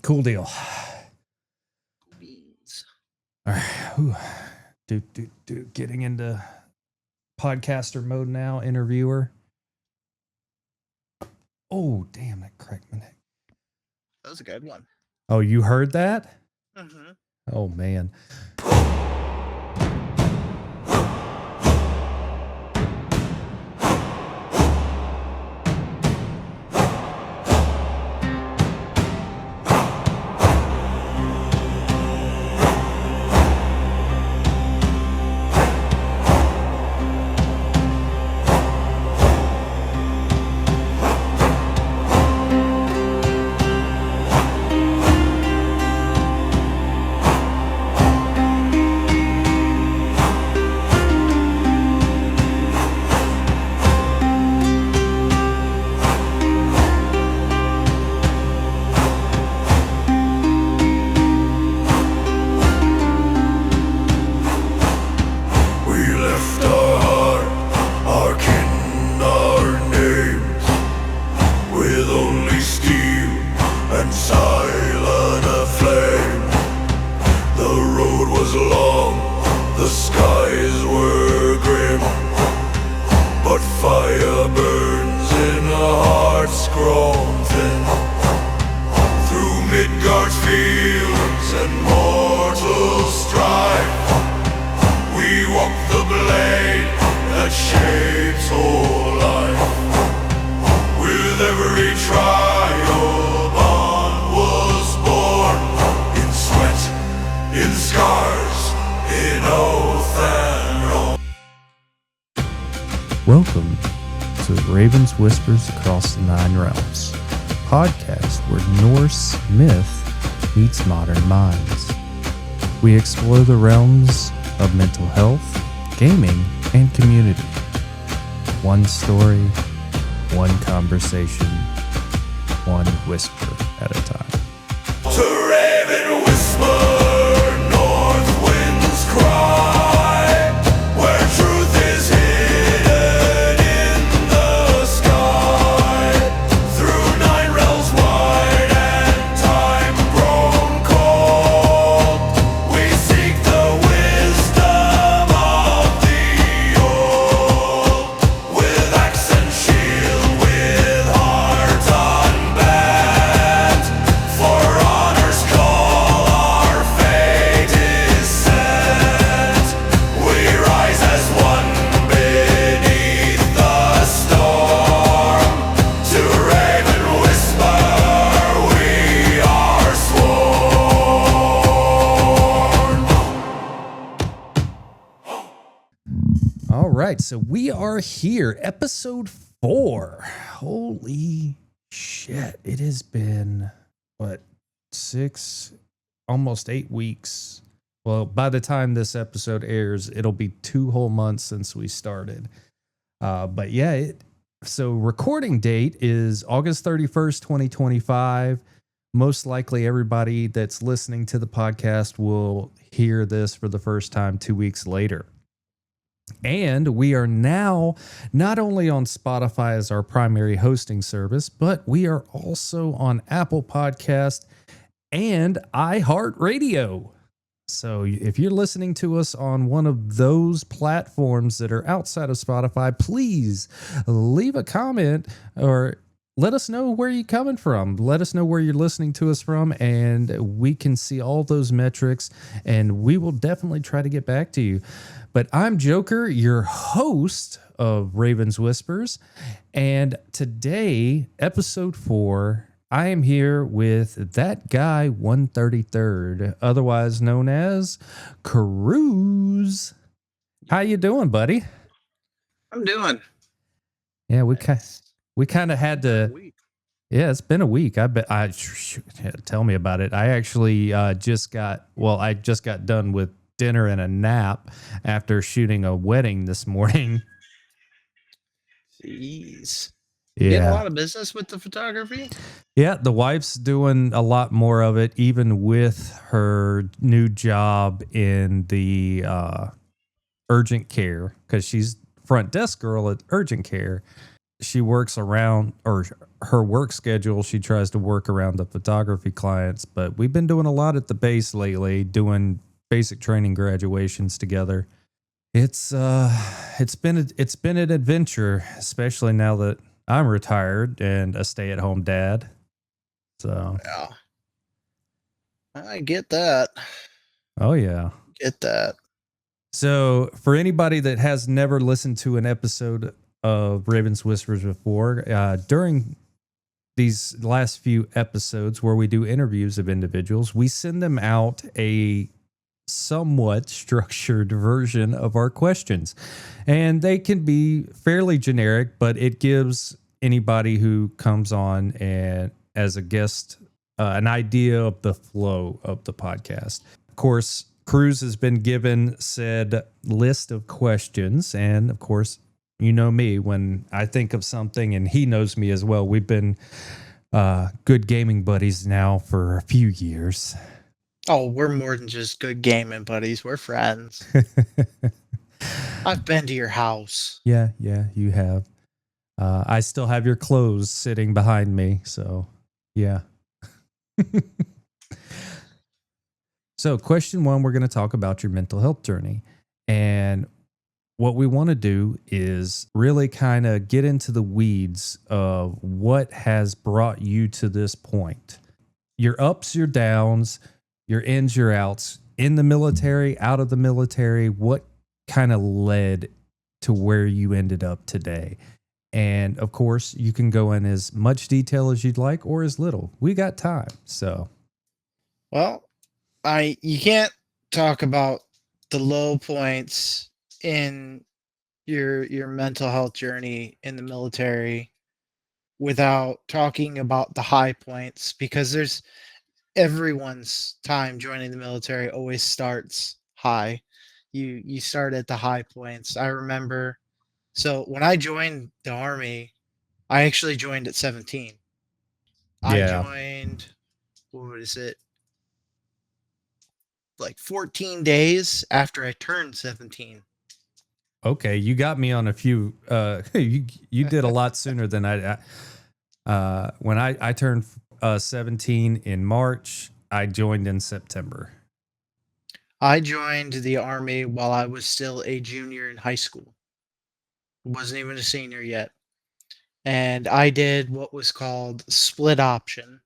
Cool deal. Beans. All right. Getting into podcaster mode now, interviewer. Oh, damn, that cracked my neck. That was a good one. Oh, you heard that? Mm-hmm. Oh, man. Welcome to Raven's Whispers Across the Nine Realms, podcast where Norse myth meets modern minds. We explore the realms of mental health, gaming, and community. One story, one conversation, one whisper at a time. To Raven whisper, north winds cry, where truth is hidden in the sky. Through nine realms wide and time grown cold, we seek the wisdom of the old. With axe and shield, with heart unbent, for honor's call our fate is set. We rise as one beneath the storm. To Raven whisper, we are sworn. All right, so we are here, episode 4. Holy shit. It has been, 6, almost 8 weeks. Well, by the time this episode airs, it'll be 2 whole months since we started. But yeah, so recording date is August 31st, 2025. Most likely everybody that's listening to the podcast will hear this for the first time 2 weeks later. And we are now not only on Spotify as our primary hosting service, but we are also on Apple Podcast and iHeartRadio. So if you're listening to us on one of those platforms that are outside of Spotify, please leave a comment or let us know where you're coming from. Let us know where you're listening to us from, and we can see all those metrics, and we will definitely try to get back to you. But I'm Joker, your host of Raven's Whispers, and today, episode 4, I am here with thatguy133rd, otherwise known as Kruz. How you doing, buddy? I'm doing. Yeah, we kind of had to. Yeah, it's been a week. Tell me about it. I actually just got done with dinner and a nap after shooting a wedding this morning. Jeez. Yeah. Getting a lot of business with the photography? Yeah, the wife's doing a lot more of it, even with her new job in the urgent care, because she's front desk girl at urgent care. she works around, or her work schedule, she tries to work around the photography clients. But we've been doing a lot at the base lately, doing basic training graduations together. It's been an adventure, especially now that I'm retired and a stay-at-home dad. So, Yeah. I get that. oh yeah. Get that. So, for anybody that has never listened to an episode of Ravens Whispers before, during these last few episodes where we do interviews of individuals, we send them out a somewhat structured version of our questions. And they can be fairly generic, but it gives anybody who comes on and as a guest an idea of the flow of the podcast. Of course, Kruz has been given said list of questions. And of course, you know me, when I think of something, and he knows me as well. We've been good gaming buddies now for a few years. Oh, we're more than just good gaming buddies. We're friends. I've been to your house. Yeah, you have. I still have your clothes sitting behind me. So, yeah. So, question one, we're going to talk about your mental health journey. And what we want to do is really kind of get into the weeds of what has brought you to this point. Your ups, your downs, your ins, your outs, in the military, out of the military, what kind of led to where you ended up today? And of course, you can go in as much detail as you'd like or as little. We got time. So, Well, you can't talk about the low points in your mental health journey in the military without talking about the high points, because there's everyone's time joining the military always starts high. You start at the high points. I remember, so when I joined the army, I actually joined at 17. I yeah. joined, what is it? Like 14 days after I turned 17. Okay, you got me on a few. You did a lot sooner than I. When I turned 17 in March, I joined in September. I joined the army while I was still a junior in high school. Wasn't even a senior yet. And I did what was called split option,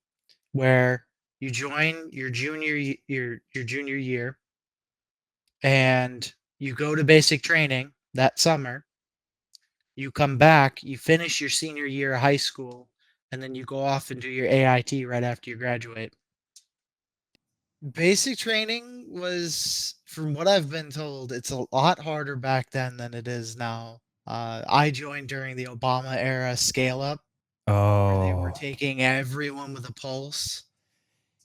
where you join your your junior year and you go to basic training that summer. You come back, you finish your senior year of high school, and then you go off and do your AIT right after you graduate. Basic training was, from what I've been told, it's a lot harder back then than it is now. I joined during the Obama era scale up, where they were Oh, taking everyone with a pulse.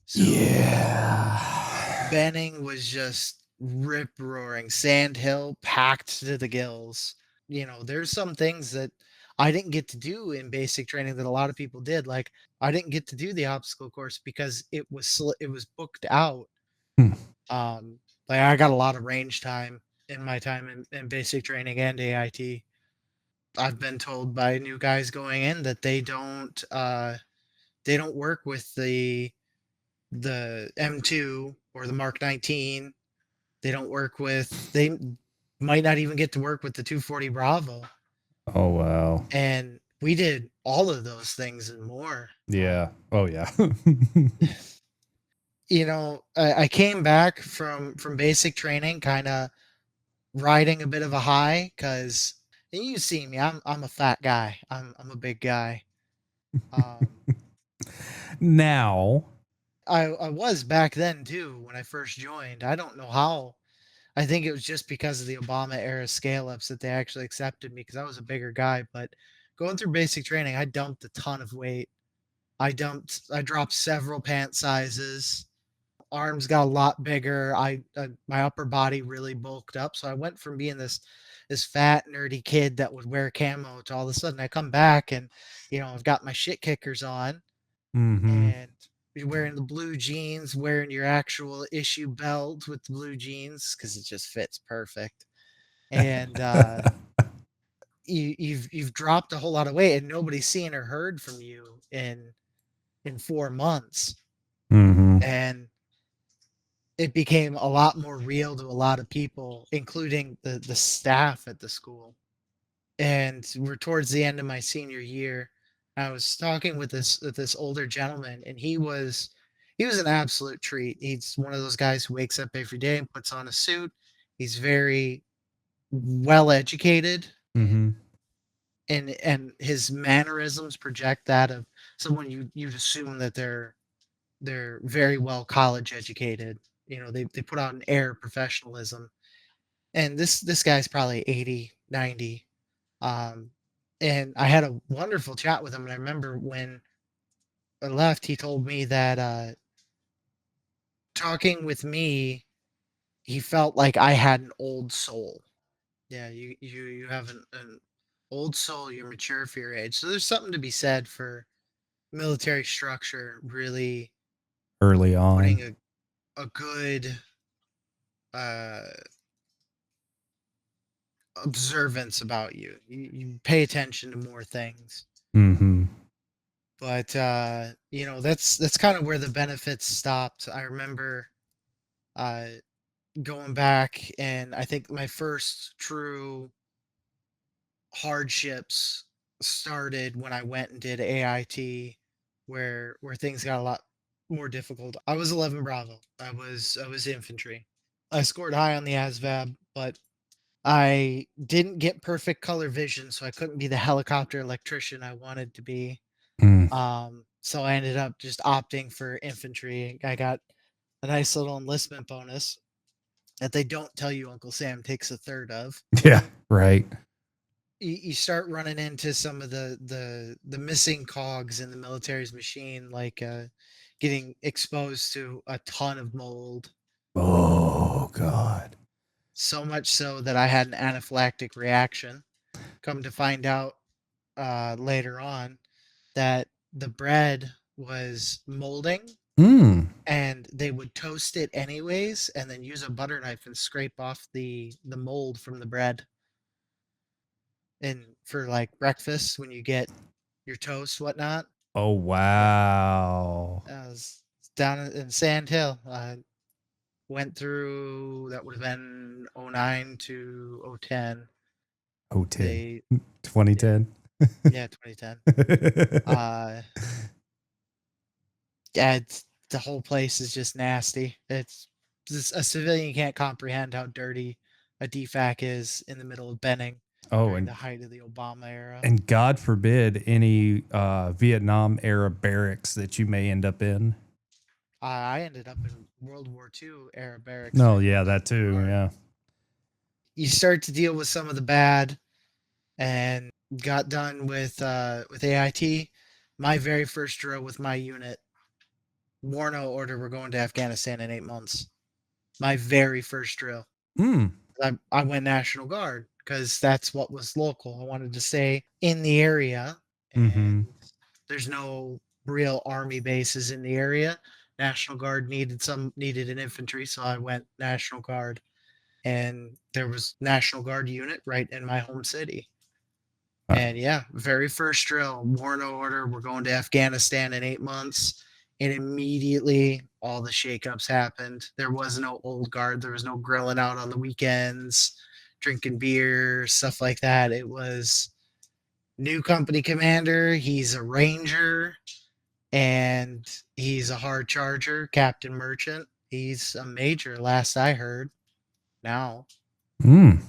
So yeah. Benning was just rip roaring, Sand Hill packed to the gills. There's some things that I didn't get to do in basic training that a lot of people did. Like, I didn't get to do the obstacle course because it was booked out. Hmm. Like, I got a lot of range time in my time in basic training and AIT. I've been told by new guys going in that they don't work with the M2 or the Mark 19. They might not even get to work with the 240 Bravo. Oh wow. And we did all of those things and more. Yeah. Oh yeah. I came back from basic training kind of riding a bit of a high, because you see me, I'm a fat guy. I'm a big guy. Now. I was back then too when I first joined. I don't know how. I think it was just because of the Obama era scale ups that they actually accepted me, because I was a bigger guy. But going through basic training, I dumped a ton of weight. I dropped several pant sizes. Arms got a lot bigger. My upper body really bulked up. So I went from being this fat nerdy kid that would wear camo to all of a sudden I come back and I've got my shit kickers on, Mm-hmm. and you're wearing the blue jeans, wearing your actual issue belt with the blue jeans because it just fits perfect. And you've dropped a whole lot of weight and nobody's seen or heard from you in 4 months. Mm-hmm. And it became a lot more real to a lot of people, including the staff at the school. And we're towards the end of my senior year. I was talking with this older gentleman, and he was an absolute treat. He's one of those guys who wakes up every day and puts on a suit. He's very well educated, Mm-hmm. and his mannerisms project that of someone you'd assume that they're very well college educated. You know, they put out an air of professionalism. And this guy's probably 80, 90. And I had a wonderful chat with him. And I remember when I left, he told me that talking with me, he felt like I had an old soul. Yeah, you have an old soul. You're mature for your age. So there's something to be said for military structure really Early on. putting a good uh, observance about you. You pay attention to more things. Mm-hmm. But you know, that's kind of where the benefits stopped. I remember uh, going back, and I think my first true hardships started when I went and did AIT, where things got a lot more difficult. I was 11 Bravo. I was infantry. I scored high on the ASVAB, but I didn't get perfect color vision, so I couldn't be the helicopter electrician I wanted to be. Mm. So I ended up just opting for infantry. I got a nice little enlistment bonus that they don't tell you Uncle Sam takes a third of. Yeah, right. You start running into some of the missing cogs in the military's machine, like getting exposed to a ton of mold. Oh God. So much so that I had an anaphylactic reaction. Come to find out later on that the bread was molding, Mm. and they would toast it anyways and then use a butter knife and scrape off the mold from the bread. And for like breakfast, when you get your toast, whatnot. Oh wow. I was down in Sand Hill. I went through, that would have been 09 to 010. Oh, 10. They 2010. Yeah, 2010. Yeah, the whole place is just nasty. It's just, a civilian can't comprehend how dirty a DFAC is in the middle of Benning Oh, during and the height of the Obama era. and God forbid any Vietnam era barracks that you may end up in. I ended up in World War II era barracks. No, during yeah, the that too. war. Yeah. You start to deal with some of the bad, and got done with AIT. My very first drill with my unit, Warno order, we're going to Afghanistan in 8 months. My very first drill. Mm. I went National Guard because that's what was local. I wanted to stay in the area, and Mm-hmm. there's no real army bases in the area. National Guard needed an infantry, so I went National Guard, and there was National Guard unit right in my home city. And yeah, very first drill, Warno order, we're going to Afghanistan in 8 months. And immediately all the shakeups happened. There was no old guard. There was no grilling out on the weekends, drinking beer, stuff like that. It was new company commander. He's a ranger, and he's a hard charger, Captain Merchant. He's a major, last I heard. Now, Mm.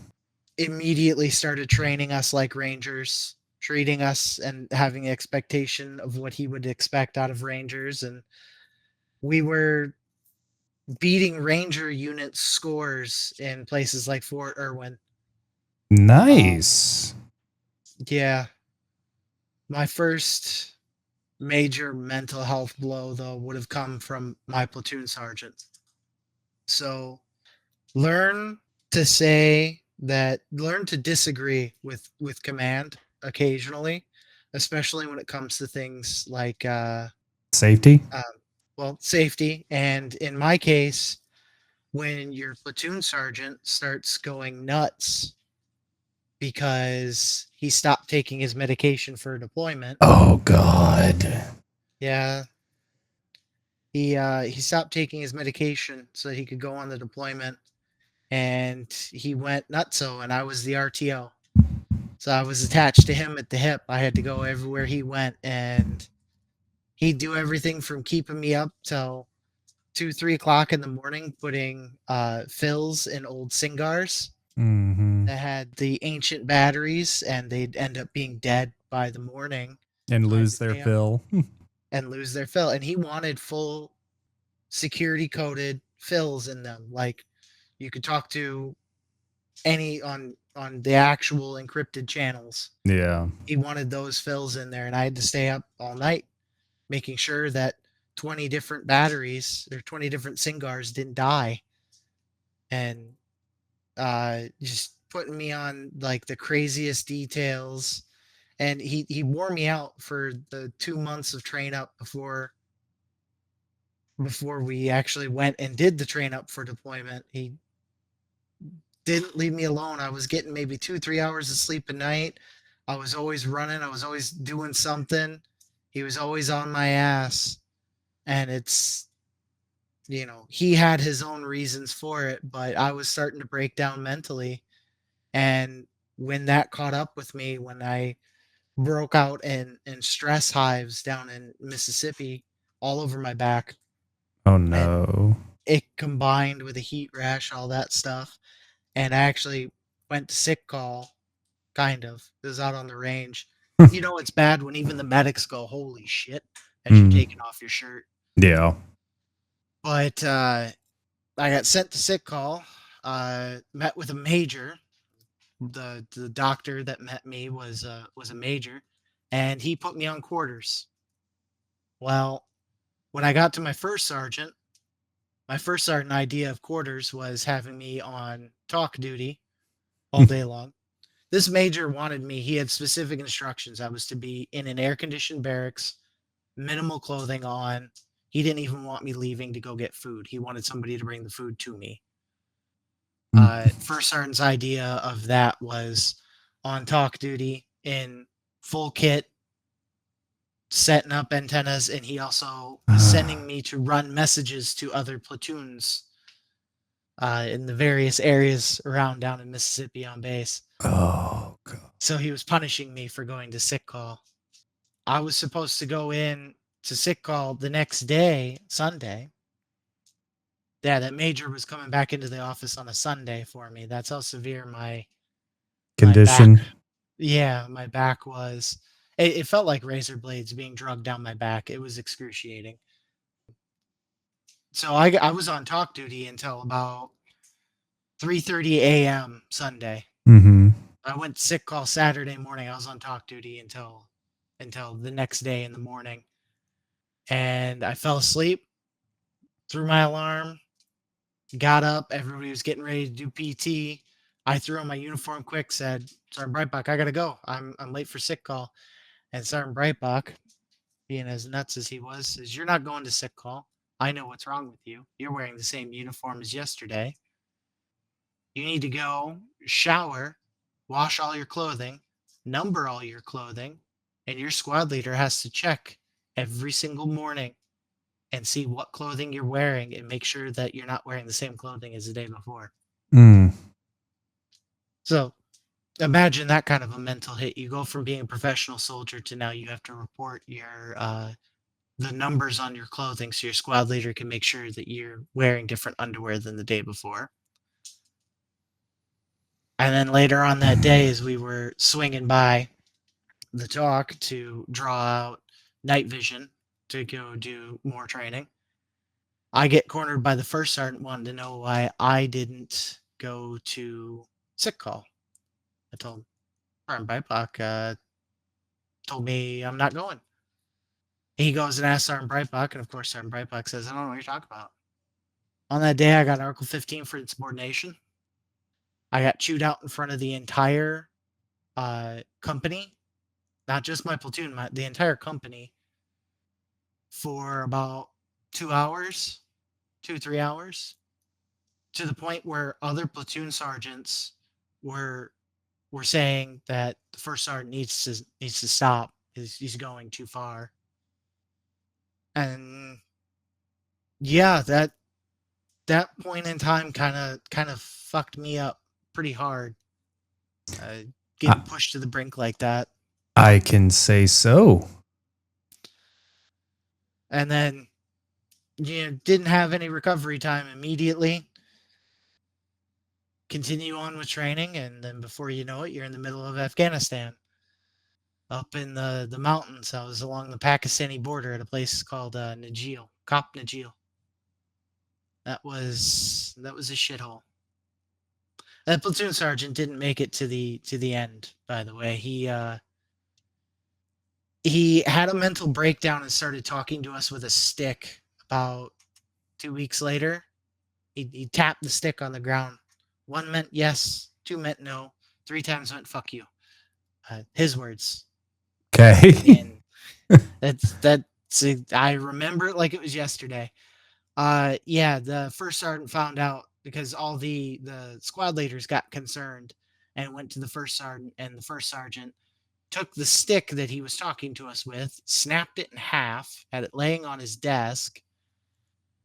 immediately started training us like rangers, treating us and having expectation of what he would expect out of rangers. And we were beating ranger unit scores in places like Fort Irwin. Nice. Yeah. My first major mental health blow, though, would have come from my platoon sergeant. So learn to disagree with command occasionally, especially when it comes to things like Safety. safety. And in my case, when your platoon sergeant starts going nuts because he stopped taking his medication for deployment. Oh God. Yeah. He stopped taking his medication so that he could go on the deployment, and he went nutso, and I was the RTO. So I was attached to him at the hip. I had to go everywhere he went, and he'd do everything from keeping me up till 2, 3 o'clock in the morning, putting fills in old Singars Mm-hmm. that had the ancient batteries, and they'd end up being dead by the morning. And I had lose to their stay up fill. and lose their fill. And he wanted full security coded fills in them. Like you could talk to any on the actual encrypted channels. Yeah. He wanted those fills in there, and I had to stay up all night making sure that 20 different batteries or 20 different Singars didn't die, and just putting me on like the craziest details. And he wore me out for the 2 months of train up before we actually went and did the train up for deployment. He didn't leave me alone. I was getting maybe 2, 3 hours of sleep a night. I was always running. I was always doing something. He was always on my ass. And it's, he had his own reasons for it, but I was starting to break down mentally. And when that caught up with me, when I broke out in stress hives down in Mississippi, all over my back, Oh and no. it combined with a heat rash, all that stuff. And I actually went to sick call, kind of. It was out on the range. It's bad when even the medics go, "Holy shit," as you're taking off your shirt. Yeah. But I got sent to sick call, met with a major. The doctor that met me was a major, and he put me on quarters. Well, when I got to my first sergeant idea of quarters was having me on talk duty all day long. This major wanted me. He had specific instructions. I was to be in an air-conditioned barracks, minimal clothing on. He didn't even want me leaving to go get food. He wanted somebody to bring the food to me. First sergeant's idea of that was on talk duty in full kit, setting up antennas, and he also was sending me to run messages to other platoons in the various areas around down in Mississippi on base. Oh God. So he was punishing me for going to sick call. I was supposed to go in to sick call the next day, Sunday. Yeah, that major was coming back into the office on a Sunday for me. That's how severe my Condition. my back was. It felt like razor blades being drugged down my back. It was excruciating. So I was on talk duty until about 3:30 a.m. Sunday. Mm-hmm. I went sick call Saturday morning. I was on talk duty until the next day in the morning. And I fell asleep, threw my alarm, got up. Everybody was getting ready to do PT. I threw on my uniform quick, said, "Sergeant Breitbach, I gotta go. I'm late for sick call." And Sergeant Breitbach, being as nuts as he was, says, "You're not going to sick call. I know what's wrong with you. You're wearing the same uniform as yesterday. You need to go shower, wash all your clothing, number all your clothing, and your squad leader has to check every single morning and see what clothing you're wearing and make sure that you're not wearing the same clothing as the day before." So imagine that kind of a mental hit. You go from being a professional soldier to now you have to report your the numbers on your clothing so your squad leader can make sure that you're wearing different underwear than the day before. And then later on that day, as we were swinging by the talk to draw out night vision to go do more training, I get cornered by the first sergeant wanting to know why I didn't go to sick call. I told him, Sergeant Breitbach told me I'm not going. He goes and asks Sergeant Breitbach, and of course Sergeant Breitbach says, "I don't know what you're talking about." On that day, I got Article 15 for insubordination. I got chewed out in front of the entire company, not just my platoon, the entire company, for about 2 hours, 2-3 hours, to the point where other platoon sergeants were were saying that the first sergeant needs to stop. He's going too far. And yeah, that point in time kind of fucked me up pretty hard. Getting pushed to the brink like that. I can say so. And then didn't have any recovery time immediately. Continue on with training, and then before you know it, you're in the middle of Afghanistan. Up in the mountains. I was along the Pakistani border at a place called Najil, Kop Najil. That was a shithole. That platoon sergeant didn't make it to the end, by the way. He had a mental breakdown and started talking to us with a stick about 2 weeks later. He tapped the stick on the ground. 1 meant yes, 2 meant no, 3 times meant fuck you. His words. Okay. And I remember it like it was yesterday. Yeah, the first sergeant found out because all the squad leaders got concerned and went to the first sergeant, and the first sergeant took the stick that he was talking to us with, snapped it in half, had it laying on his desk,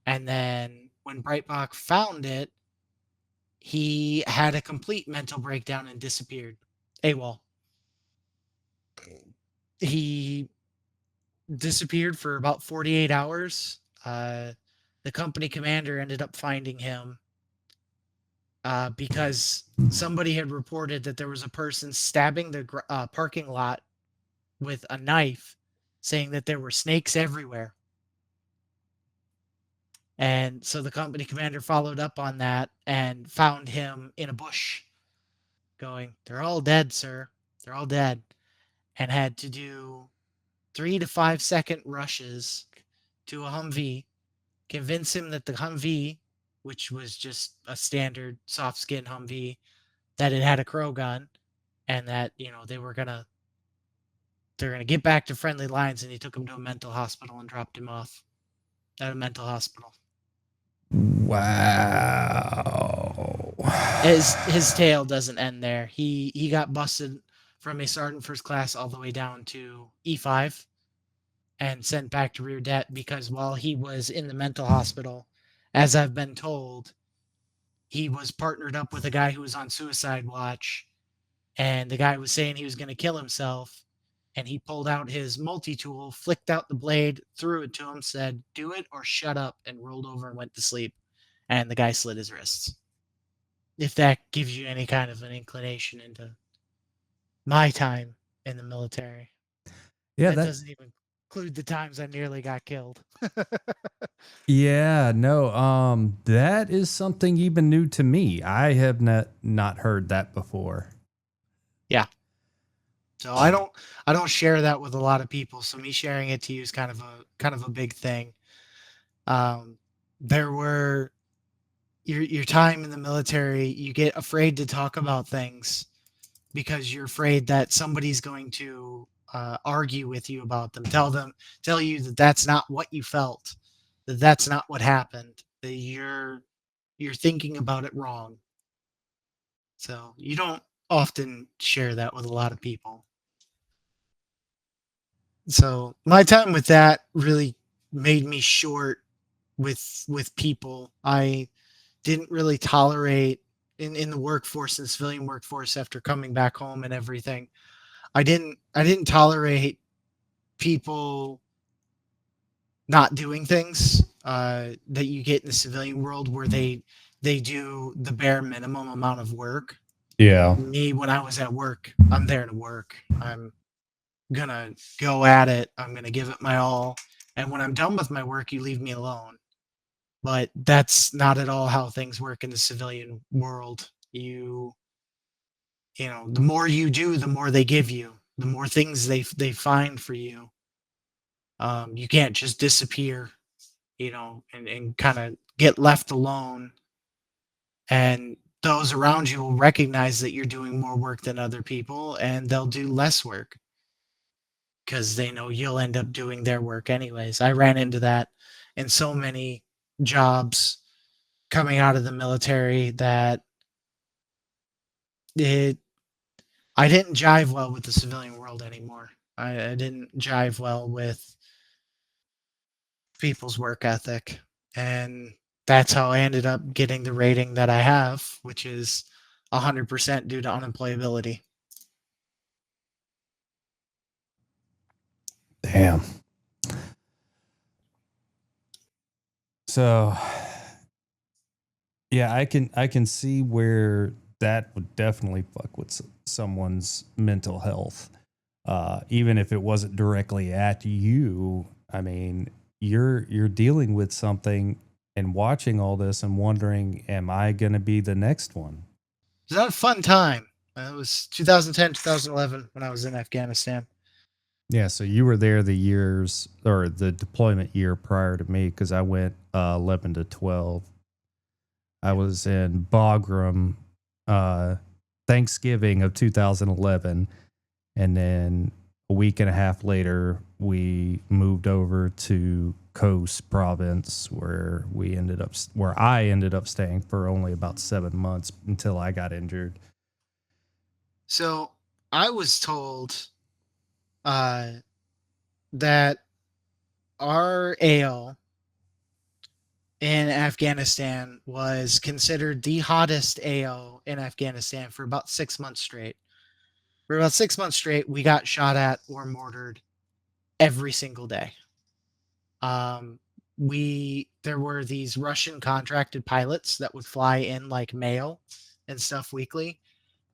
and then when Brightbach found it, he had a complete mental breakdown and disappeared. AWOL. He disappeared for about 48 hours. The company commander ended up finding him because somebody had reported that there was a person stabbing the parking lot with a knife, saying that there were snakes everywhere. And so the company commander followed up on that and found him in a bush going, "They're all dead, sir. They're all dead." And had to do 3 to 5 second rushes to a Humvee, convince him that the Humvee, which was just a standard soft skin Humvee, that it had a crow gun, and that they're gonna get back to friendly lines. And he took him to a mental hospital and dropped him off at a mental hospital. Wow. His tale doesn't end there. He got busted from a sergeant first class all the way down to E5 and sent back to rear det because while he was in the mental hospital, as I've been told, he was partnered up with a guy who was on suicide watch, and the guy was saying he was going to kill himself, and he pulled out his multi-tool, flicked out the blade, threw it to him, said, "Do it or shut up," and rolled over and went to sleep. And the guy slit his wrists. If that gives you any kind of an inclination into my time in the military. Yeah, that doesn't even include the times I nearly got killed. Yeah, no, that is something even new to me. I have not heard that before. Yeah. So I don't share that with a lot of people. So me sharing it to you is kind of a big thing. There were your time in the military, you get afraid to talk about things because you're afraid that somebody's going to argue with you about them, tell you that that's not what you felt, that that's not what happened, that you're thinking about it wrong. So you don't often share that with a lot of people. So my time with that really made me short with people. I didn't really tolerate in the workforce and civilian workforce after coming back home and everything. I didn't tolerate people not doing things that you get in the civilian world where they do the bare minimum amount of work. Yeah. Me, when I was at work, I'm there to work. I'm gonna go at it. I'm gonna give it my all. And when I'm done with my work, you leave me alone. But that's not at all how things work in the civilian world. The more you do, the more they give you, the more things they find for you. You can't just disappear, and kind of get left alone. And those around you will recognize that you're doing more work than other people, and they'll do less work because they know you'll end up doing their work anyways. I ran into that in so many jobs coming out of the military that I didn't jive well with the civilian world anymore. I didn't jive well with people's work ethic. And that's how I ended up getting the rating that I have, which is 100% due to unemployability. Damn. So, yeah, I can see where that would definitely fuck with someone's mental health. Even if it wasn't directly at you, I mean, you're dealing with something and watching all this and wondering, am I going to be the next one? It was a fun time. It was 2010, 2011 when I was in Afghanistan. Yeah, so you were there the years or the deployment year prior to me because I went 11 to 12. I was in Bagram Thanksgiving of 2011, and then a week and a half later, we moved over to Coast Province, where I ended up staying for only about 7 months until I got injured. So I was told that our AO in Afghanistan was considered the hottest AO in Afghanistan for about 6 months straight. For about 6 months straight, we got shot at or mortared every single day. There were these Russian contracted pilots that would fly in like mail and stuff weekly.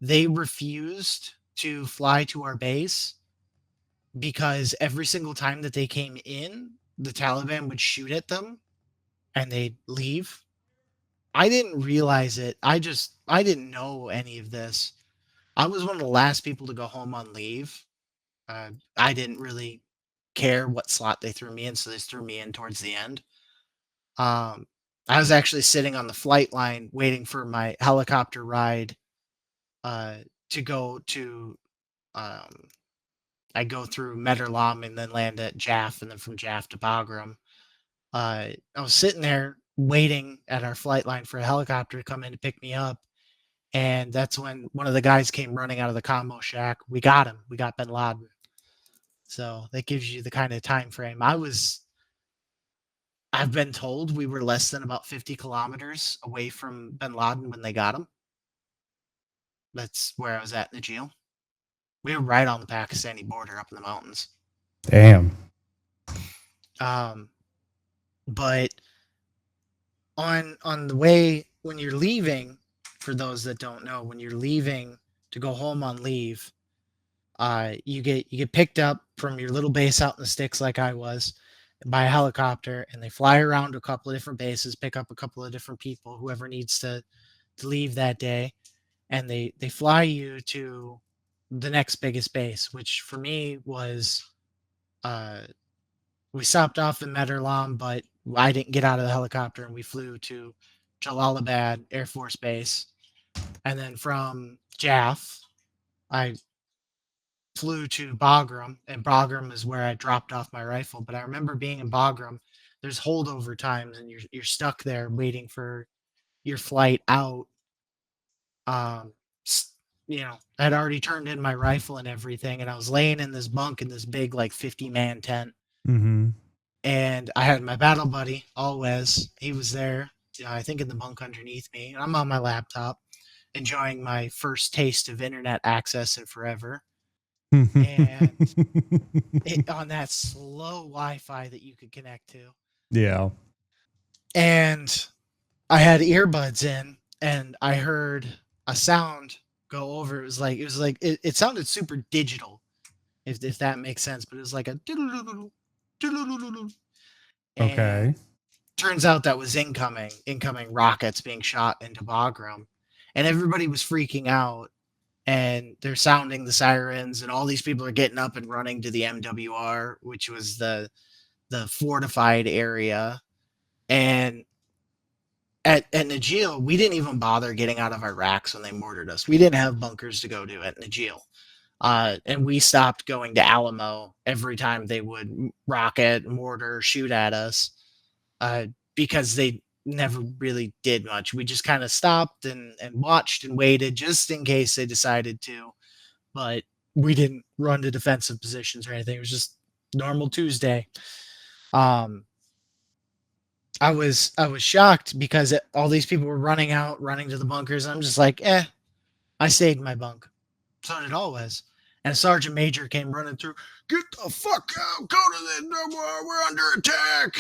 They refused to fly to our base because every single time that they came in, the Taliban would shoot at them and they'd leave. I didn't realize it. I didn't know any of this. I was one of the last people to go home on leave. I didn't really care what slot they threw me in, so they threw me in towards the end. I was actually sitting on the flight line waiting for my helicopter ride to go to. I go through Mederlam and then land at Jaff, and then from Jaff to Bagram. I was sitting there waiting at our flight line for a helicopter to come in to pick me up. And that's when one of the guys came running out of the combo shack. We got him. We got bin Laden. So that gives you the kind of time frame. I've been told we were less than about 50 kilometers away from bin Laden when they got him. That's where I was at in the jail. We were right on the Pakistani border up in the mountains. Damn. But on the way when you're leaving, for those that don't know, when you're leaving to go home on leave, you get picked up from your little base out in the sticks like I was by a helicopter, and they fly around to a couple of different bases, pick up a couple of different people, whoever needs to leave that day, and they fly you to the next biggest base, which for me was we stopped off in Mederlam, but I didn't get out of the helicopter, and we flew to Jalalabad Air Force Base. And then from Jaff, I flew to Bagram, and Bagram is where I dropped off my rifle. But I remember being in Bagram, there's holdover times, and you're stuck there waiting for your flight out. I'd already turned in my rifle and everything, and I was laying in this bunk in this big, like 50-man tent. Mm-hmm. And I had my battle buddy, Always. He was there, I think in the bunk underneath me. And I'm on my laptop, enjoying my first taste of internet access in forever. And on that slow Wi-Fi that you could connect to. Yeah. And I had earbuds in, and I heard a sound go over. It sounded super digital, if that makes sense. But it was like a Okay. Turns out that was incoming rockets being shot into Bagram, and everybody was freaking out, and they're sounding the sirens, and all these people are getting up and running to the MWR, which was the fortified area. And at Najil, we didn't even bother getting out of our racks when they mortared us. We didn't have bunkers to go to at Najil. And we stopped going to Alamo every time they would rocket, mortar, shoot at us, because they never really did much. We just kind of stopped and watched and waited just in case they decided to. but we didn't run to defensive positions or anything. It was just normal Tuesday. I was shocked because all these people were running to the bunkers. I'm just like, I stayed in my bunk. So did Always. And a sergeant major came running through. Get the fuck out! Go to the we're under attack.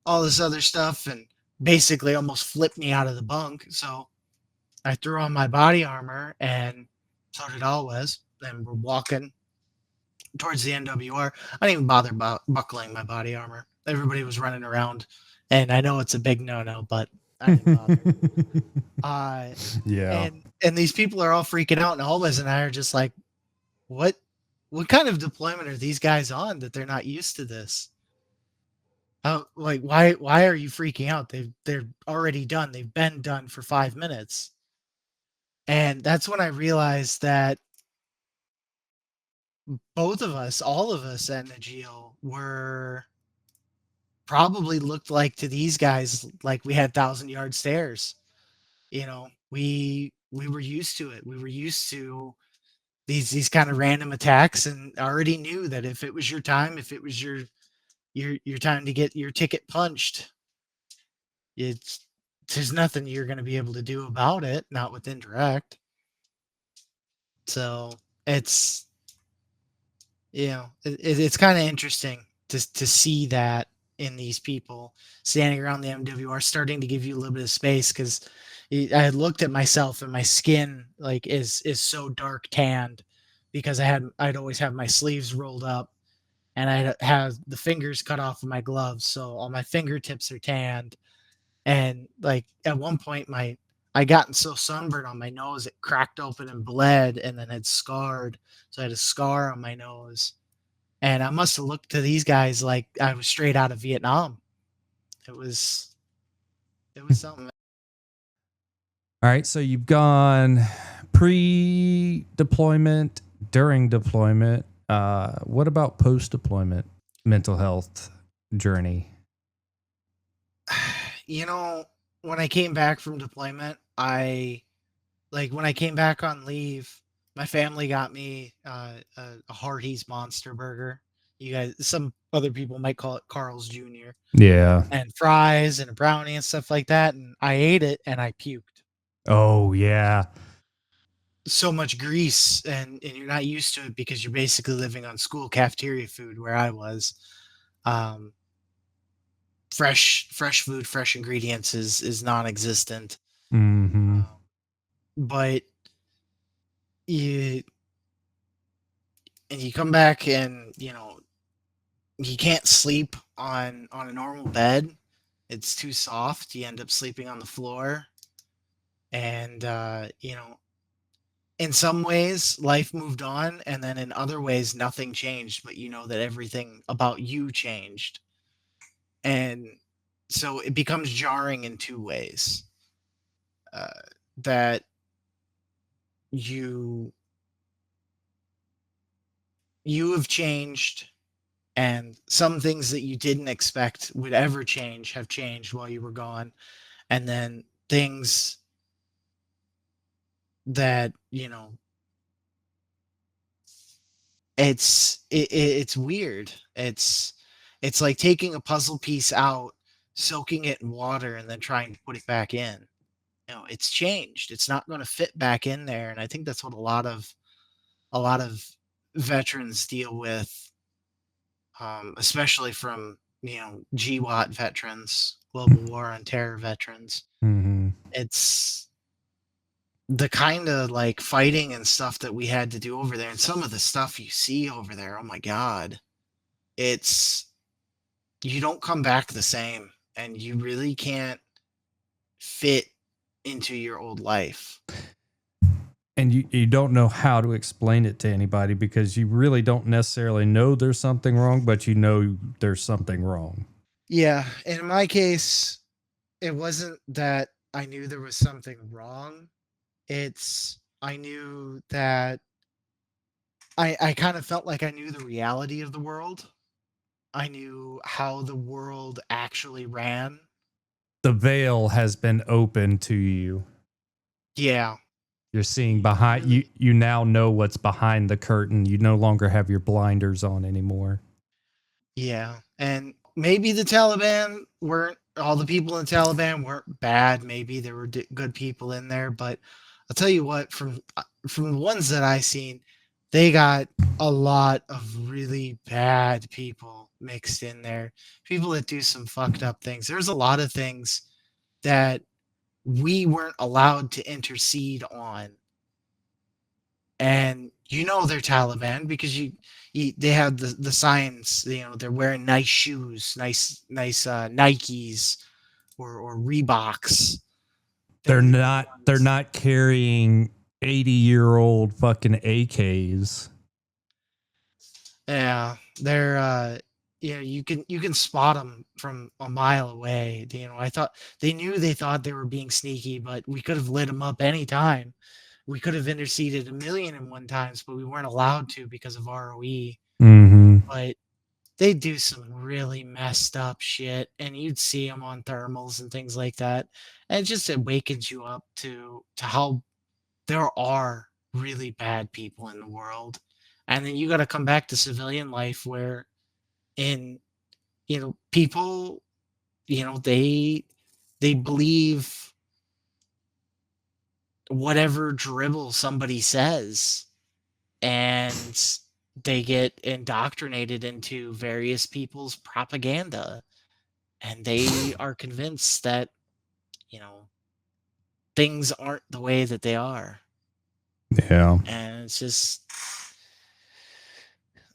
All this other stuff, and basically almost flipped me out of the bunk. So I threw on my body armor, and so did Always. And we're walking towards the NWR. I didn't even bother buckling my body armor. Everybody was running around, and I know it's a big no-no, but I didn't bother. Yeah. And these people are all freaking out, and Always and I are just like, what kind of deployment are these guys on that they're not used to this? Like why are you freaking out? They're already done. They've been done for 5 minutes. And that's when I realized that both of us, all of us at Nagio were probably looked like to these guys like we had 1,000-yard stares. You know, we were used to it. We were used to these kind of random attacks, and already knew that if it was your time, if it was your time to get your ticket punched, there's nothing you're going to be able to do about it, not with indirect. So it's, it's kind of interesting to see that in these people standing around the MWR, starting to give you a little bit of space, because I had looked at myself and my skin like is so dark tanned because I'd always have my sleeves rolled up, and I'd have the fingers cut off of my gloves, so all my fingertips are tanned. And like at one point I gotten so sunburned on my nose it cracked open and bled, and then had scarred. So I had a scar on my nose. And I must have looked to these guys like I was straight out of Vietnam. It was something. All right. So you've gone pre-deployment, during deployment. What about post-deployment mental health journey? When I came back from deployment, when I came back on leave, my family got me a Hardee's Monster Burger. You guys, some other people might call it Carl's Jr. Yeah. And fries and a brownie and stuff like that. And I ate it and I puked. Oh, yeah. So much grease, and you're not used to it because you're basically living on school cafeteria food where I was. Fresh food, fresh ingredients is non-existent. Mm-hmm. But you come back, and you can't sleep on a normal bed. It's too soft. You end up sleeping on the floor. And in some ways life moved on, and then in other ways nothing changed, but you know that everything about you changed. And so it becomes jarring in two ways. That you have changed, and some things that you didn't expect would ever change have changed while you were gone. And then things that, it's weird. It's like taking a puzzle piece out, soaking it in water, and then trying to put it back in. It's changed. It's not going to fit back in there. And I think that's what a lot of veterans deal with, especially from GWAT veterans, Global War on Terror veterans. Mm-hmm. It's the kind of like fighting and stuff that we had to do over there, and some of the stuff you see over there, oh my God, you don't come back the same, and you really can't fit into your old life. And you don't know how to explain it to anybody, because you really don't necessarily know there's something wrong, but you know there's something wrong. Yeah. And in my case, it wasn't that I knew there was something wrong. I knew that I kind of felt like I knew the reality of the world. I knew how the world actually ran. The veil has been opened to you. Yeah. You're seeing behind you. You now know what's behind the curtain. You no longer have your blinders on anymore. Yeah, and maybe the Taliban weren't all the people in the Taliban weren't bad. Maybe there were good people in there, but I'll tell you what, from the ones that I seen, they got a lot of really bad people mixed in there. People that do some fucked up things. There's a lot of things that we weren't allowed to intercede on, and they're Taliban because they have the signs. They're wearing nice shoes, nice Nikes or Reeboks. They're not carrying 80-year-old fucking AKs. Yeah, they're you can spot them from a mile away. I thought they thought they were being sneaky, but we could have lit them up anytime. We could have interceded 1,000,001 times, but we weren't allowed to because of ROE. Mm-hmm. But they do some really messed up shit, and you'd see them on thermals and things like that. And it just awakens you up to how there are really bad people in the world. And then you got to come back to civilian life where people, they believe whatever dribble somebody says, and they get indoctrinated into various people's propaganda, and they are convinced that things aren't the way that they are. Yeah. And it's just,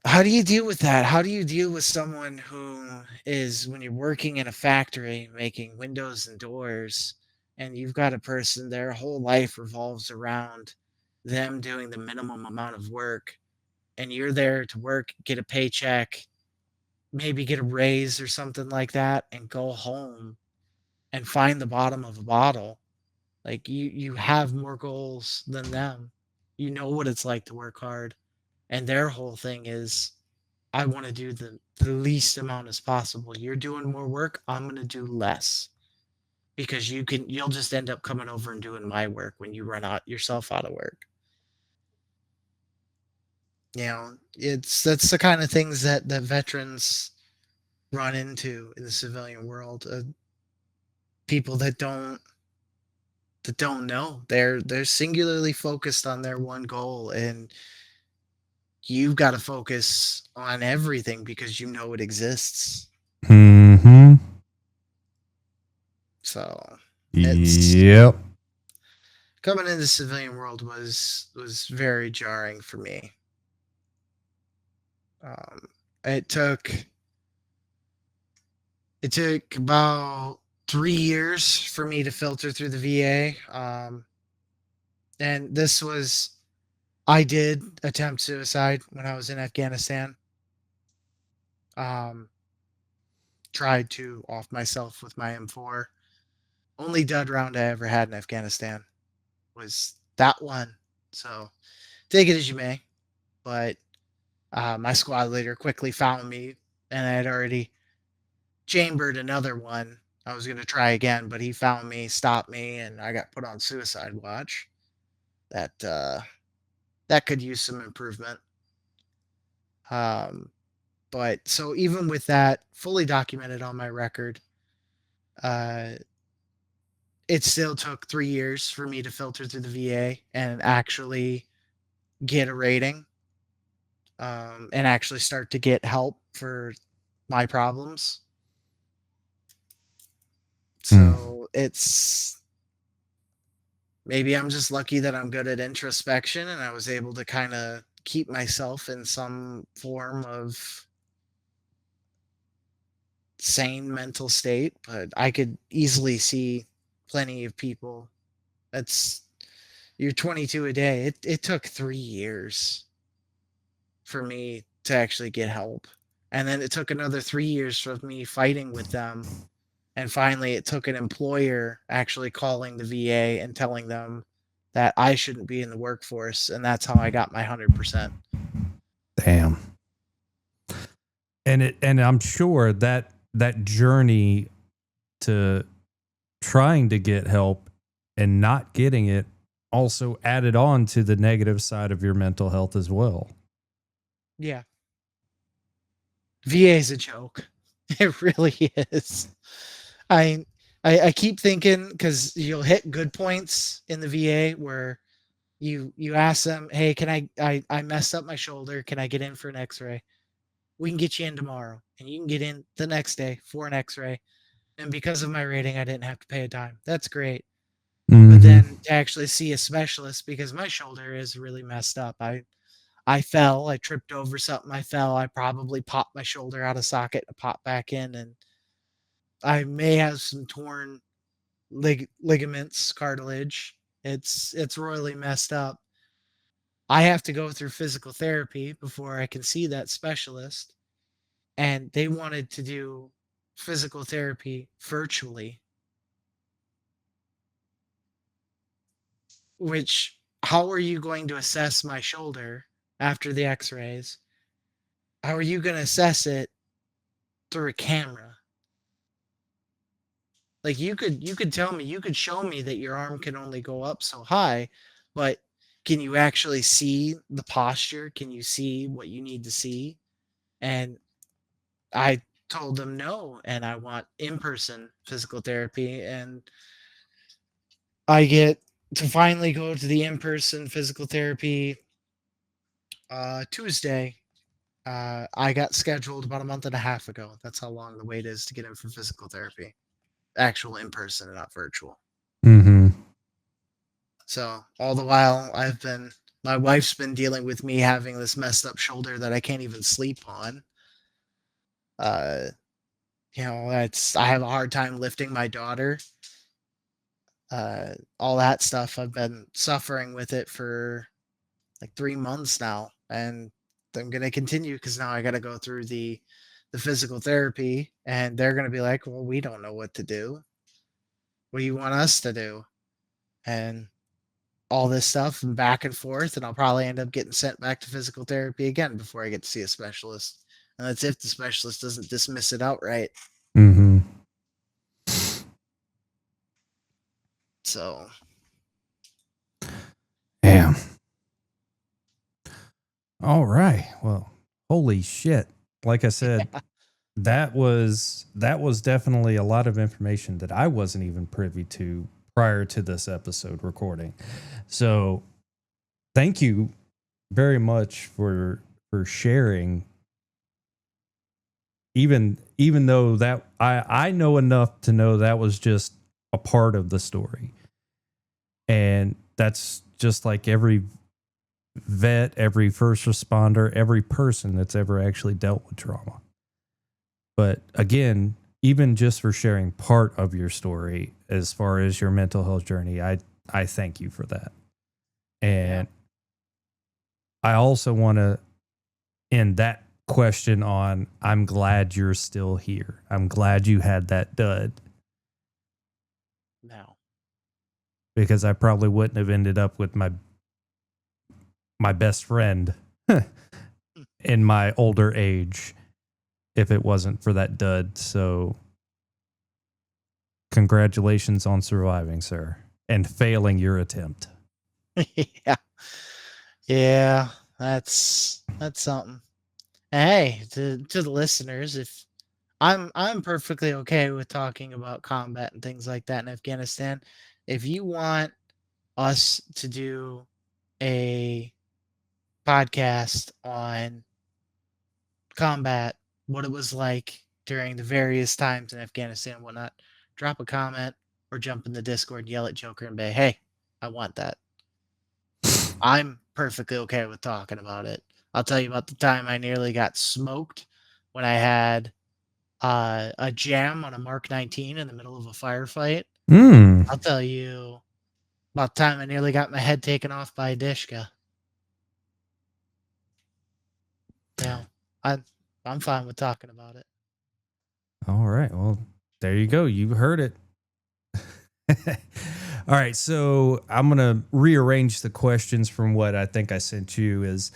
how do you deal with that? How do you deal with someone who is, when you're working in a factory making windows and doors, and you've got a person, their whole life revolves around them doing the minimum amount of work, and you're there to work, get a paycheck, maybe get a raise or something like that, and go home and find the bottom of a bottle. Like, you have more goals than them. You know what it's like to work hard. And their whole thing is, I want to do the least amount as possible. You're doing more work, I'm going to do less. Because you'll just end up coming over and doing my work when you run yourself out of work. That's the kind of things that veterans run into in the civilian world. People that don't know. They're singularly focused on their one goal, and you've got to focus on everything because it exists. Mm-hmm. So Yep. coming into the civilian world was very jarring for me. It took about 3 years for me to filter through the VA. And I did attempt suicide when I was in Afghanistan. Tried to off myself with my M4. Only dud round I ever had in Afghanistan was that one. So take it as you may. But my squad leader quickly found me, and I had already chambered another one. I was going to try again, but he found me, stopped me, and I got put on suicide watch. That could use some improvement. But so even with that fully documented on my record, it still took 3 years for me to filter through the VA and actually get a rating, and actually start to get help for my problems. So it's, maybe I'm just lucky that I'm good at introspection, and I was able to kind of keep myself in some form of sane mental state, but I could easily see plenty of people. You're 22 a day. It took 3 years for me to actually get help. And then it took another 3 years of me fighting with them. And finally, it took an employer actually calling the VA and telling them that I shouldn't be in the workforce. And that's how I got my 100%. Damn. And I'm sure that journey to trying to get help and not getting it also added on to the negative side of your mental health as well. Yeah. VA is a joke. It really is. I I keep thinking because you'll hit good points in the VA where you ask them, hey, can I messed up my shoulder? Can I get in for an X-ray? We can get you in tomorrow, and you can get in the next day for an X-ray. And because of my rating, I didn't have to pay a dime. That's great. But then to actually see a specialist because my shoulder is really messed up. I fell, I tripped over something, I fell, I probably popped my shoulder out of socket and popped back in, and I may have some torn ligaments, cartilage. It's royally messed up. I have to go through physical therapy before I can see that specialist, and they wanted to do physical therapy virtually, which how are you going to assess my shoulder after the x-rays? How are you going to assess it through a camera? Like you could tell me, you could show me that your arm can only go up so high, but can you actually see the posture? Can you see what you need to see? And I told them no, and I want in-person physical therapy, and I get to finally go to the in-person physical therapy Tuesday. I got scheduled about a month and a half ago. That's how long the wait is to get in for physical therapy. Actual in person and not virtual. Mm-hmm. So all the while my wife's been dealing with me having this messed up shoulder that I can't even sleep on. I have a hard time lifting my daughter. All that stuff. I've been suffering with it for like 3 months now, and I'm gonna continue because now I got to go through the physical therapy, and they're gonna be like, "Well, we don't know what to do. What do you want us to do?" And all this stuff and back and forth, and I'll probably end up getting sent back to physical therapy again before I get to see a specialist. And that's if the specialist doesn't dismiss it outright. Mm-hmm. So, Damn. All right. Well, holy shit. Like I said, that was definitely a lot of information that I wasn't even privy to prior to this episode recording. So thank you very much for sharing. Even though that I know enough to know that was just a part of the story. And that's just like every vet, every first responder, every person that's ever actually dealt with trauma. But again, even just for sharing part of your story as far as your mental health journey, I thank you for that. And I also want to end that question on, I'm glad you're still here. I'm glad you had that dud. no. Because I probably wouldn't have ended up with my best friend in my older age if it wasn't for that dud. So congratulations on surviving, sir, and failing your attempt. Yeah. Yeah, that's something. Hey, to the listeners, if I'm perfectly okay with talking about combat and things like that in Afghanistan. If you want us to do a podcast on combat, what it was like during the various times in Afghanistan and whatnot, drop a comment or jump in the Discord, yell at Joker and say, hey, I want that. I'm perfectly okay with talking about it. I'll tell you about the time I nearly got smoked when I had a jam on a Mark 19 in the middle of a firefight. I'll tell you about the time I nearly got my head taken off by a Dishka. Yeah, I'm fine with talking about it. All right. Well, there you go. You heard it. All right. So I'm going to rearrange the questions from what I think I sent you. Is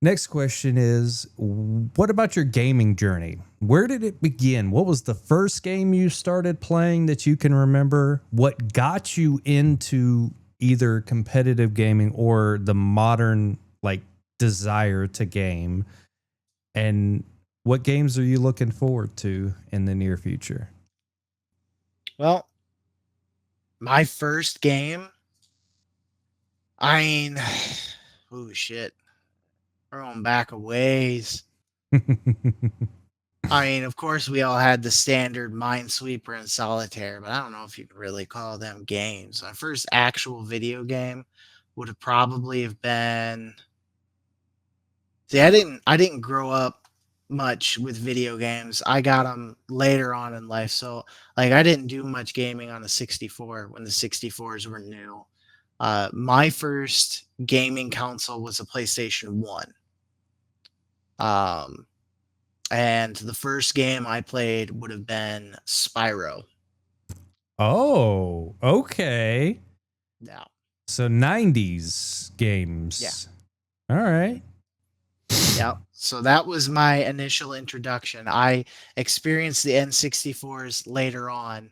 next question is, what about your gaming journey? Where did it begin? What was the first game you started playing that you can remember? What got you into either competitive gaming or the modern like desire to game. And what games are you looking forward to in the near future? Well, my first game, I mean, oh shit, we're going back a ways. I mean, of course, we all had the standard Minesweeper and Solitaire, but I don't know if you can really call them games. My first actual video game would have probably have been. See, I didn't grow up much with video games. I got them later on in life, so like I didn't do much gaming on the 64 when the 64s were new. My first gaming console was a PlayStation 1. Um, and the first game I played would have been Spyro. Oh, okay. Yeah. So 90s games. Yeah. All right. Yeah. So that was my initial introduction. I experienced the N64s later on.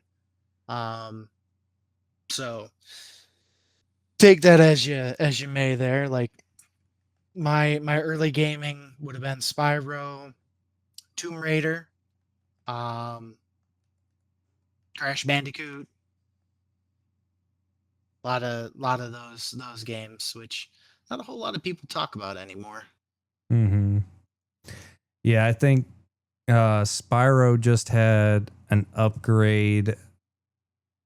So take that as you may there. Like my early gaming would have been Spyro, Tomb Raider, um, Crash Bandicoot, a lot of those games, which not a whole lot of people talk about anymore. Mm-hmm. Yeah, I think Spyro just had an upgrade,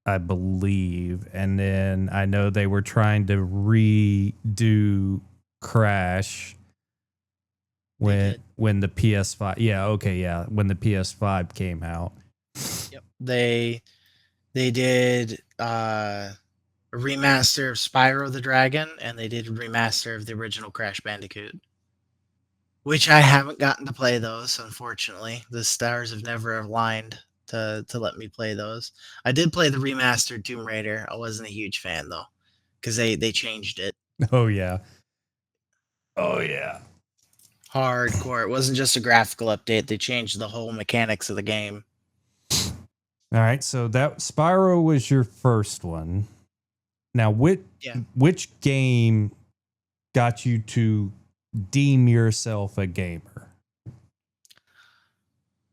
I believe, and then I know they were trying to redo Crash They when the PS5. Yeah, okay, yeah, when the PS5 came out. Yep. They did a remaster of Spyro the Dragon, and they did a remaster of the original Crash Bandicoot, which I haven't gotten to play those, unfortunately. The stars have never aligned to let me play those. I did play the remastered Tomb Raider. I wasn't a huge fan though, because they changed it Oh yeah. Oh yeah. hardcore. It wasn't just a graphical update. They changed the whole mechanics of the game. All right, so that Spyro was your first one. Now, which game got you to deem yourself a gamer?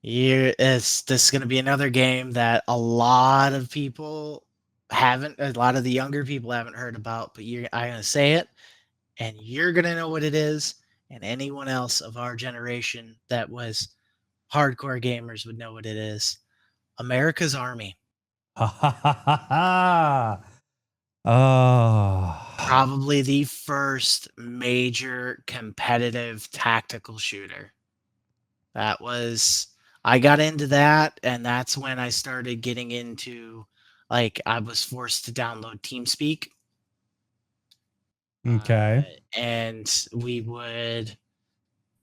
This is going to be another game that a lot of a lot of the younger people haven't heard about, but I'm going to say it, and you're going to know what it is, and anyone else of our generation that was hardcore gamers would know what it is. America's Army. Ha ha ha ha ha. Oh. Probably the first major competitive tactical shooter. I got into that, and that's when I started getting into, like, I was forced to download TeamSpeak. Okay. And we would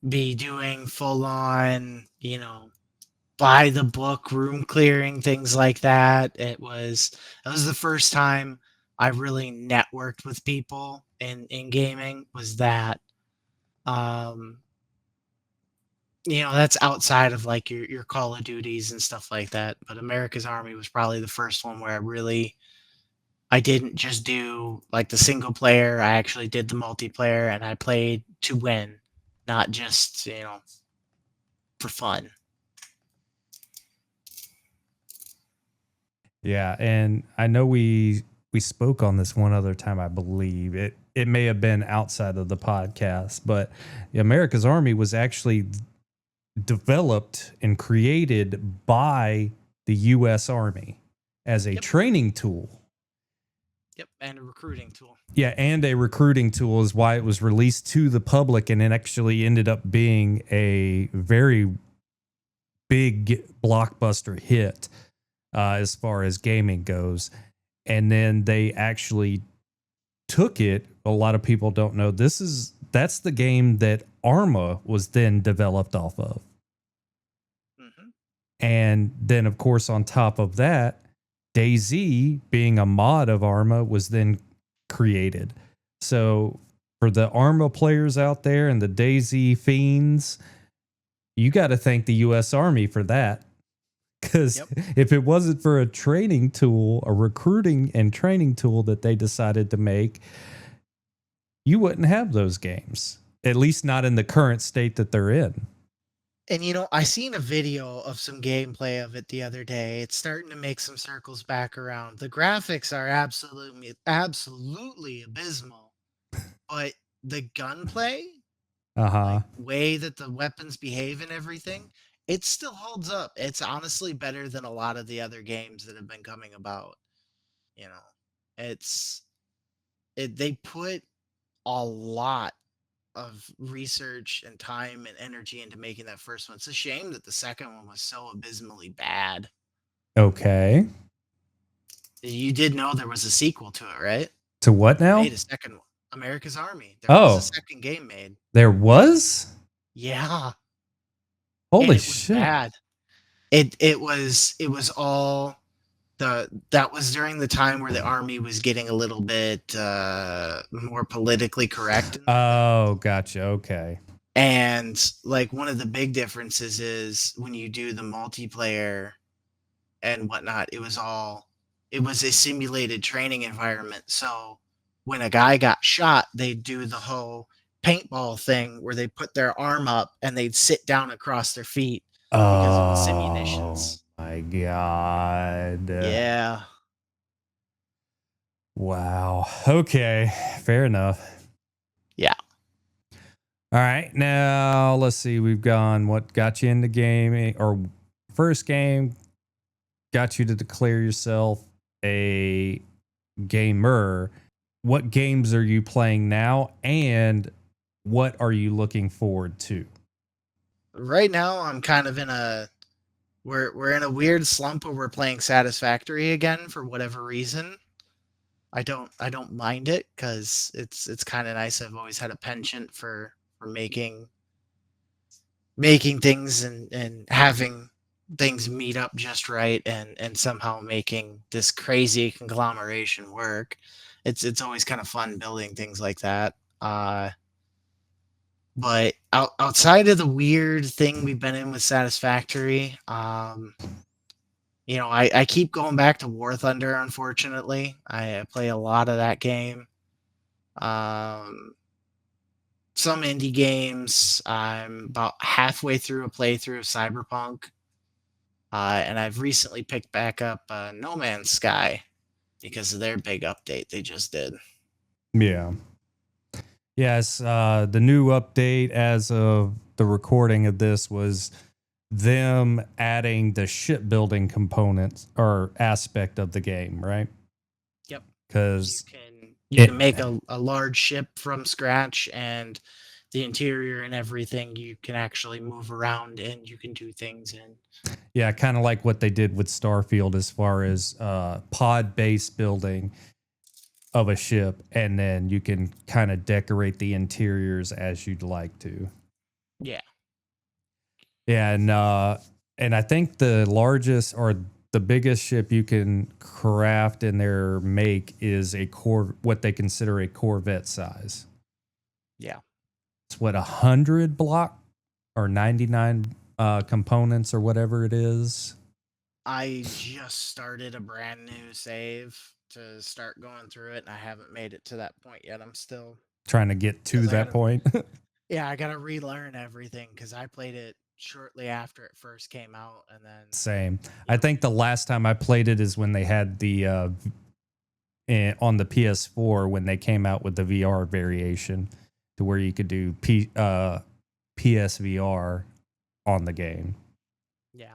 be doing full on, by the book room clearing, things like that. That was the first time I really networked with people in gaming, was that. That's outside of like your Call of Duties and stuff like that. But America's Army was probably the first one where I didn't just do like the single player. I actually did the multiplayer, and I played to win, not just, for fun. Yeah, and I know we spoke on this one other time, I believe. It may have been outside of the podcast, but America's Army was actually developed and created by the US Army as a training tool. Yep, and a recruiting tool. Yeah, and a recruiting tool is why it was released to the public, and it actually ended up being a very big blockbuster hit as far as gaming goes. And then they actually took it. A lot of people don't know that's the game that Arma was then developed off of. Mm-hmm. And then, of course, on top of that, DayZ, being a mod of Arma, was then created. So for the Arma players out there and the DayZ fiends, you got to thank the U.S. Army for that, Because Yep. if it wasn't for a training tool, a recruiting and training tool that they decided to make, you wouldn't have those games. At least not in the current state that they're in. And I seen a video of some gameplay of it the other day. It's starting to make some circles back around. The graphics are absolutely abysmal, but the gunplay, Uh-huh. like way that the weapons behave and everything, it still holds up. It's honestly better than a lot of the other games that have been coming about. You know, they put a lot of research and time and energy into making that first one. It's a shame that the second one was so abysmally bad. Okay. You did know there was a sequel to it, right? To what now? Made a second one. America's Army. There was a second game made. There was? Yeah. Holy And it was shit. bad. It was all that was during the time where the army was getting a little bit more politically correct. Oh, gotcha. Okay. And like one of the big differences is when you do the multiplayer and whatnot, it was a simulated training environment. So when a guy got shot, they'd do the whole paintball thing where they put their arm up and they'd sit down across their feet because of the simulations. My God. Yeah. Wow. Okay. Fair enough. Yeah. All right. Now, let's see. We've gone what got you into gaming, or first game got you to declare yourself a gamer. What games are you playing now, and what are you looking forward to? Right now, I'm kind of in we're in a weird slump where we're playing Satisfactory again for whatever reason. I don't mind it because it's kind of nice. I've always had a penchant for making things and having things meet up just right and somehow making this crazy conglomeration work. It's always kind of fun building things like that. But outside of the weird thing we've been in with Satisfactory, I keep going back to War Thunder, unfortunately. I play a lot of that game. Some indie games. I'm about halfway through a playthrough of Cyberpunk. And I've recently picked back up No Man's Sky because of their big update they just did. Yeah. Yes, the new update as of the recording of this was them adding the shipbuilding components or aspect of the game, right? Yep. Because you can make a large ship from scratch, and the interior and everything you can actually move around and you can do things in. Yeah, kind of like what they did with Starfield as far as pod-based building of a ship, and then you can kind of decorate the interiors as you'd like to. Yeah. Yeah, and I think the largest or the biggest ship you can craft in their make is what they consider a Corvette size. Yeah. It's what, 100 block or 99 components or whatever it is. I just started a brand new save to start going through it, and I haven't made it to that point yet. I'm still trying to get to that point. Yeah, I gotta relearn everything because I played it shortly after it first came out, and then same. I think the last time I played it is when they had the on the PS4 when they came out with the VR variation to where you could do PSVR on the game. Yeah.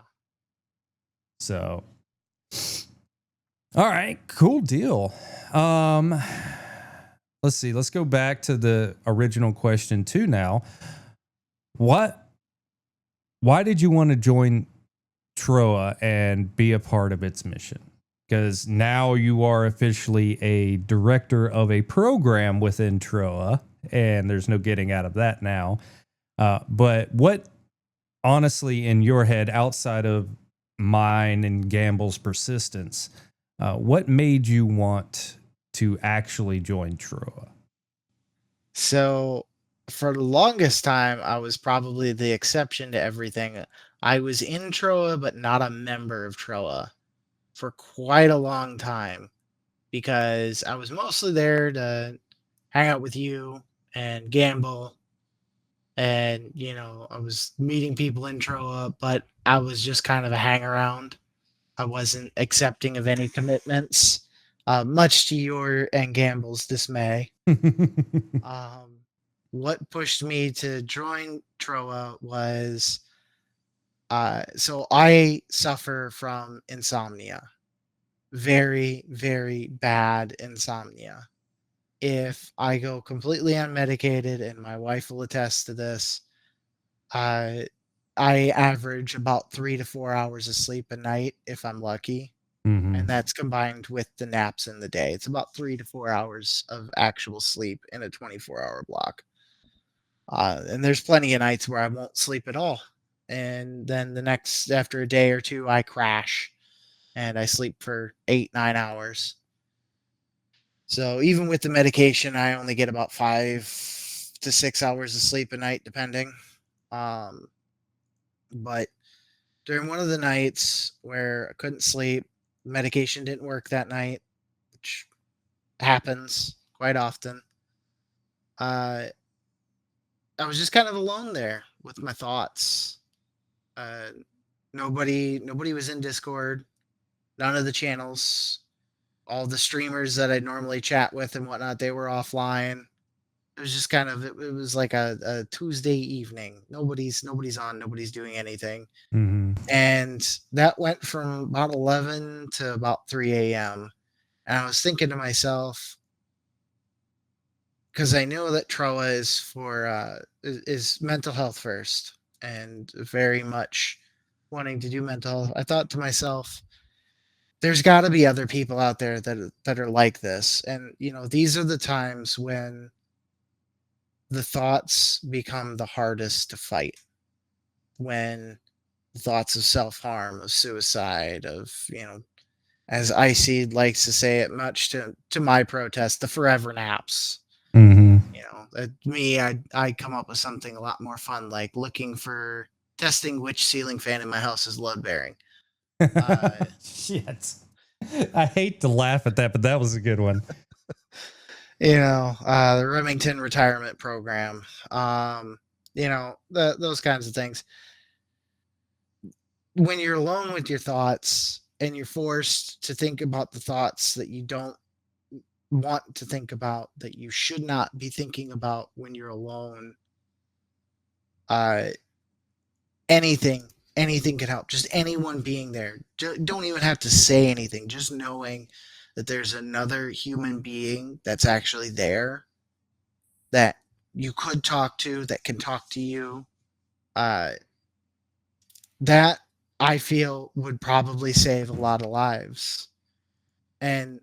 So, all right, cool deal. Let's see. Let's go back to the original question too now. Why did you want to join TROA and be a part of its mission? Because now you are officially a director of a program within TROA, and there's no getting out of that now. But what, honestly, in your head, outside of mine and Gamble's persistence, what made you want to actually join TROA? So for the longest time, I was probably the exception to everything. I was in Troa, but not a member of Troa for quite a long time because I was mostly there to hang out with you and gamble. And, I was meeting people in Troa, but I was just kind of a hang around. I wasn't accepting of any commitments, much to your and Gamble's dismay. Um, what pushed me to join Troa was so I suffer from insomnia, very, very bad insomnia. If I go completely unmedicated, and my wife will attest to this, uh, I average about 3 to 4 hours of sleep a night if I'm lucky. And that's combined with the naps in the day. It's about 3 to 4 hours of actual sleep in a 24-hour block. And there's plenty of nights where I won't sleep at all. And then after a day or two, I crash and I sleep for 8, 9 hours. So even with the medication, I only get about 5 to 6 hours of sleep a night, depending. Um, but during one of the nights where I couldn't sleep, medication didn't work that night, which happens quite often. Uh, I was just kind of alone there with my thoughts. Uh, nobody was in Discord. None of the channels, all the streamers that I normally chat with and whatnot, they were offline. It was just kind of it was like a Tuesday evening. Nobody's on. Nobody's doing anything. And that went from about 11 to about 3 a.m. And I was thinking to myself, because I know that Troa is for is mental health first, and very much wanting to do mental health. I thought to myself, there's got to be other people out there that are like this, and these are the times when the thoughts become the hardest to fight. When thoughts of self-harm, of suicide, of as Icy likes to say it, much to my protest, the forever naps. Me, I'd come up with something a lot more fun, like looking for testing which ceiling fan in my house is load bearing. Shit. I hate to laugh at that, but that was a good one. The Remington retirement program. Those kinds of things. When you're alone with your thoughts and you're forced to think about the thoughts that you don't want to think about, that you should not be thinking about when you're alone, uh anything can help. Just anyone being there, don't even have to say anything, just knowing that there's another human being that's actually there, that you could talk to, that can talk to you, uh that I feel would probably save a lot of lives. And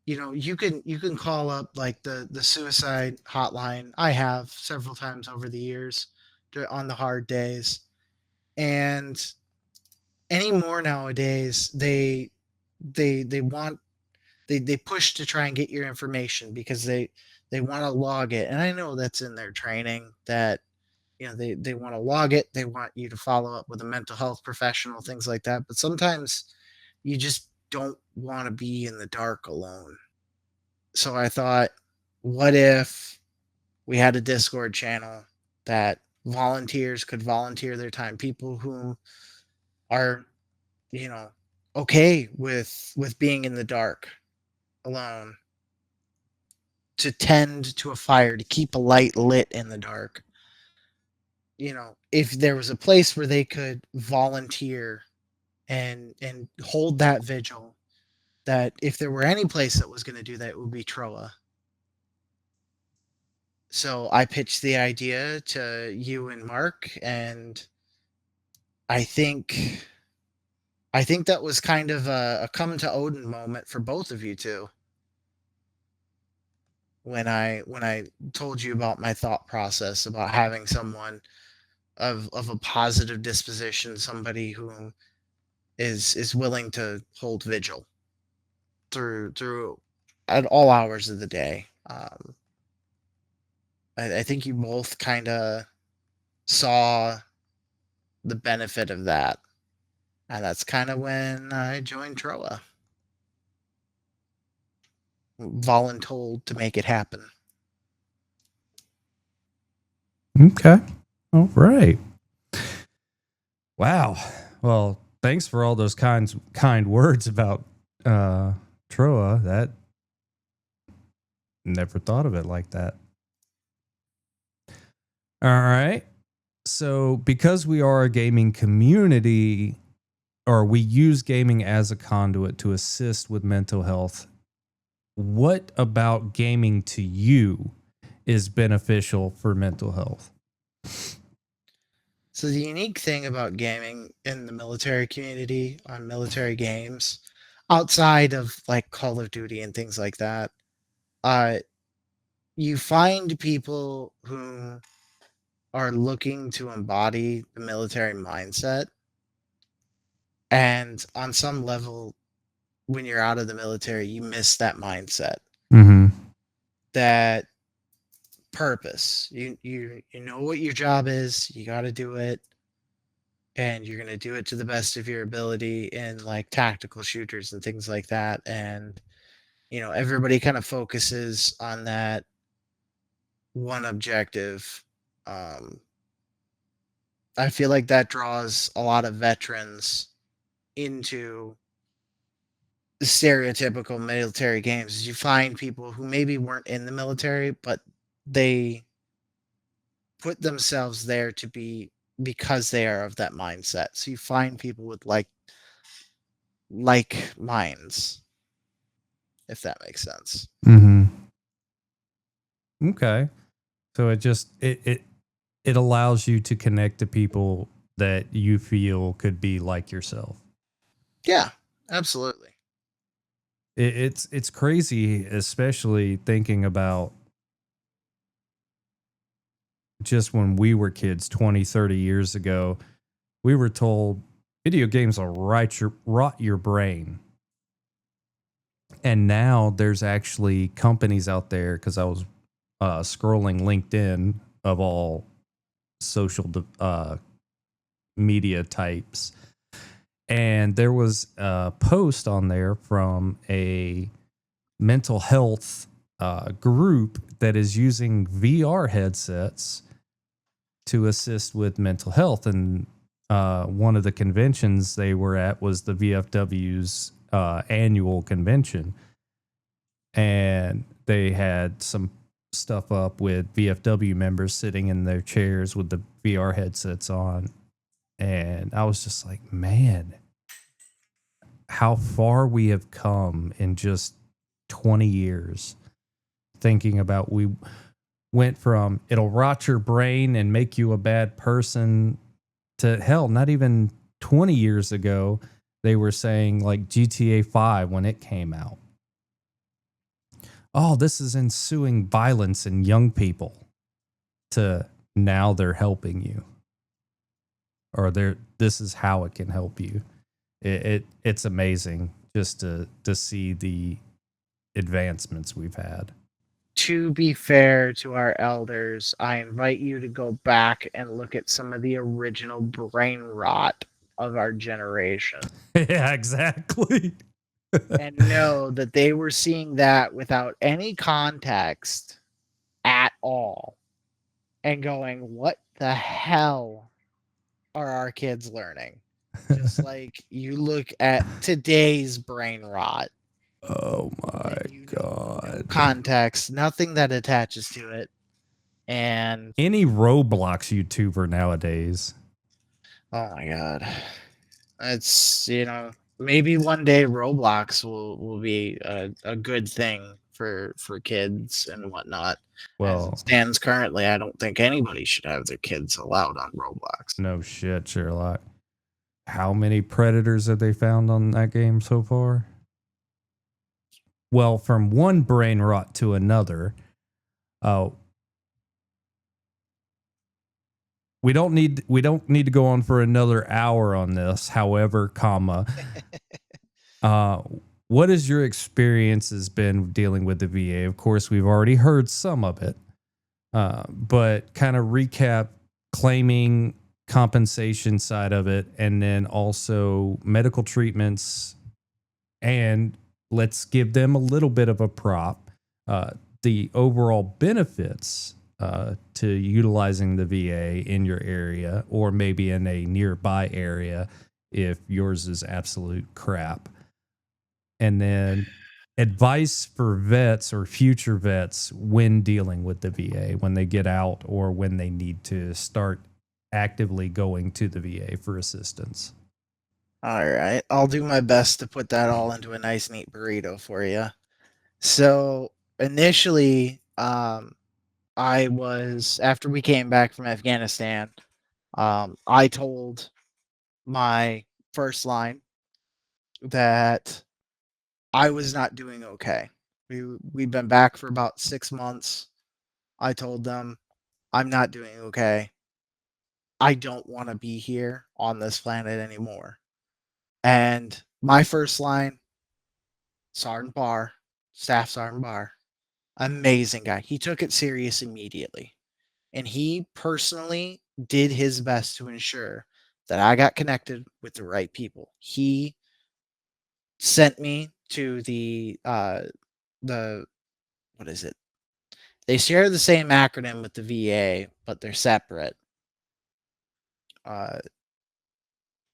you can call up like the suicide hotline. I have several times over the years on the hard days. And anymore nowadays, they want they push to try and get your information because they want to log it. And I know that's in their training, that they want to log it, they want you to follow up with a mental health professional, things like that. But sometimes you just don't want to be in the dark alone. So I thought, what if we had a Discord channel that volunteers could volunteer their time, people who are, you know, okay with being in the dark alone, to tend to a fire, to keep a light lit in the dark. If there was a place where they could volunteer and hold that vigil, that if there were any place that was going to do that, it would be Troa. So I pitched the idea to you and Mark, and I think that was kind of a come to Odin moment for both of you two. When I told you about my thought process about having someone of a positive disposition, somebody who is willing to hold vigil through at all hours of the day. I think you both kind of saw the benefit of that. And that's kind of when I joined Troa. Voluntold to make it happen. Okay. All right. Wow. Well, thanks for all those kind words about Troa. That never thought of it like that. All right. So, because we are a gaming community, or we use gaming as a conduit to assist with mental health, what about gaming to you is beneficial for mental health? So the unique thing about gaming in the military community on military games, outside of like Call of Duty and things like that, uh, you find people who are looking to embody the military mindset. And on some level, when you're out of the military, you miss that mindset, Mm-hmm. that purpose. You know what your job is, you got to do it, and you're going to do it to the best of your ability in like tactical shooters and things like that. And everybody kind of focuses on that one objective. I feel like that draws a lot of veterans into the stereotypical military games. Is you find people who maybe weren't in the military, but they put themselves there to be, because they are of that mindset. So you find people with like minds, if that makes sense. Mm-hmm. Okay. So it allows you to connect to people that you feel could be like yourself. Yeah, absolutely. It's crazy, especially thinking about just when we were kids 20, 30 years ago. We were told video games will rot your brain. And now there's actually companies out there, because I was scrolling LinkedIn of all social media types, and there was a post on there from a mental health group that is using VR headsets to assist with mental health. And one of the conventions they were at was the VFW's annual convention, and they had some stuff up with VFW members sitting in their chairs with the VR headsets on. And I was just like, man, how far we have come in just 20 years. Thinking about, we went from it'll rot your brain and make you a bad person to, hell, not even 20 years ago, they were saying like GTA 5 when it came out, oh, this is ensuing violence in young people, to now they're helping you, or this is how it can help you. It's amazing just to see the advancements we've had. To be fair to our elders, I invite you to go back and look at some of the original brain rot of our generation. Yeah, exactly. And know that they were seeing that without any context at all, and going, what the hell are our kids learning? Just like you look at today's brain rot. Oh my God. No context, nothing that attaches to it. And any Roblox YouTuber nowadays. Oh my God. It's, maybe one day Roblox will be a good thing for kids and whatnot. Well, as it stands currently, I don't think anybody should have their kids allowed on Roblox. No shit, Sherlock. How many predators have they found on that game so far? Well, from one brain rot to another. We don't need to go on for another hour on this. However, what has your experiences been dealing with the VA? Of course, we've already heard some of it, but kind of recap, claiming compensation side of it, and then also medical treatments. And let's give them a little bit of a prop. The overall benefits to utilizing the VA in your area, or maybe in a nearby area if yours is absolute crap. And then advice for vets or future vets when dealing with the VA, when they get out or when they need to start actively going to the VA for assistance. All right. I'll do my best to put that all into a nice, neat burrito for you. So initially, I was, after we came back from Afghanistan, I told my first line that I was not doing okay. We'd been back for about 6 months. I told them I'm not doing okay. I don't want to be here on this planet anymore. And my first line, Sergeant Barr, Staff Sergeant Barr, amazing guy. He took it serious immediately. And he personally did his best to ensure that I got connected with the right people. He sent me to the what is it? They share the same acronym with the VA, but they're separate. Uh,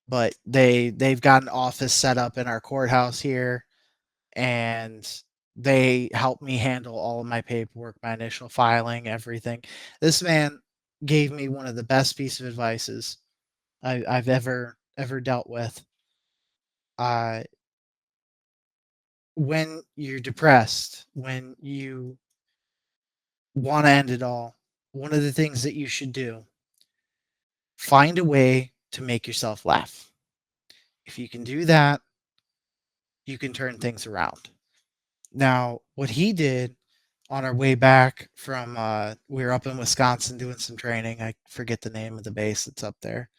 but they've got an office set up in our courthouse here, and they helped me handle all of my paperwork, my initial filing, everything. This man gave me one of the best piece of advices I've ever dealt with. When you're depressed, when you want to end it all, one of the things that you should do, find a way to make yourself laugh. If you can do that, you can turn things around. Now, what he did on our way back from, we were up in Wisconsin doing some training. I forget the name of the base that's up there.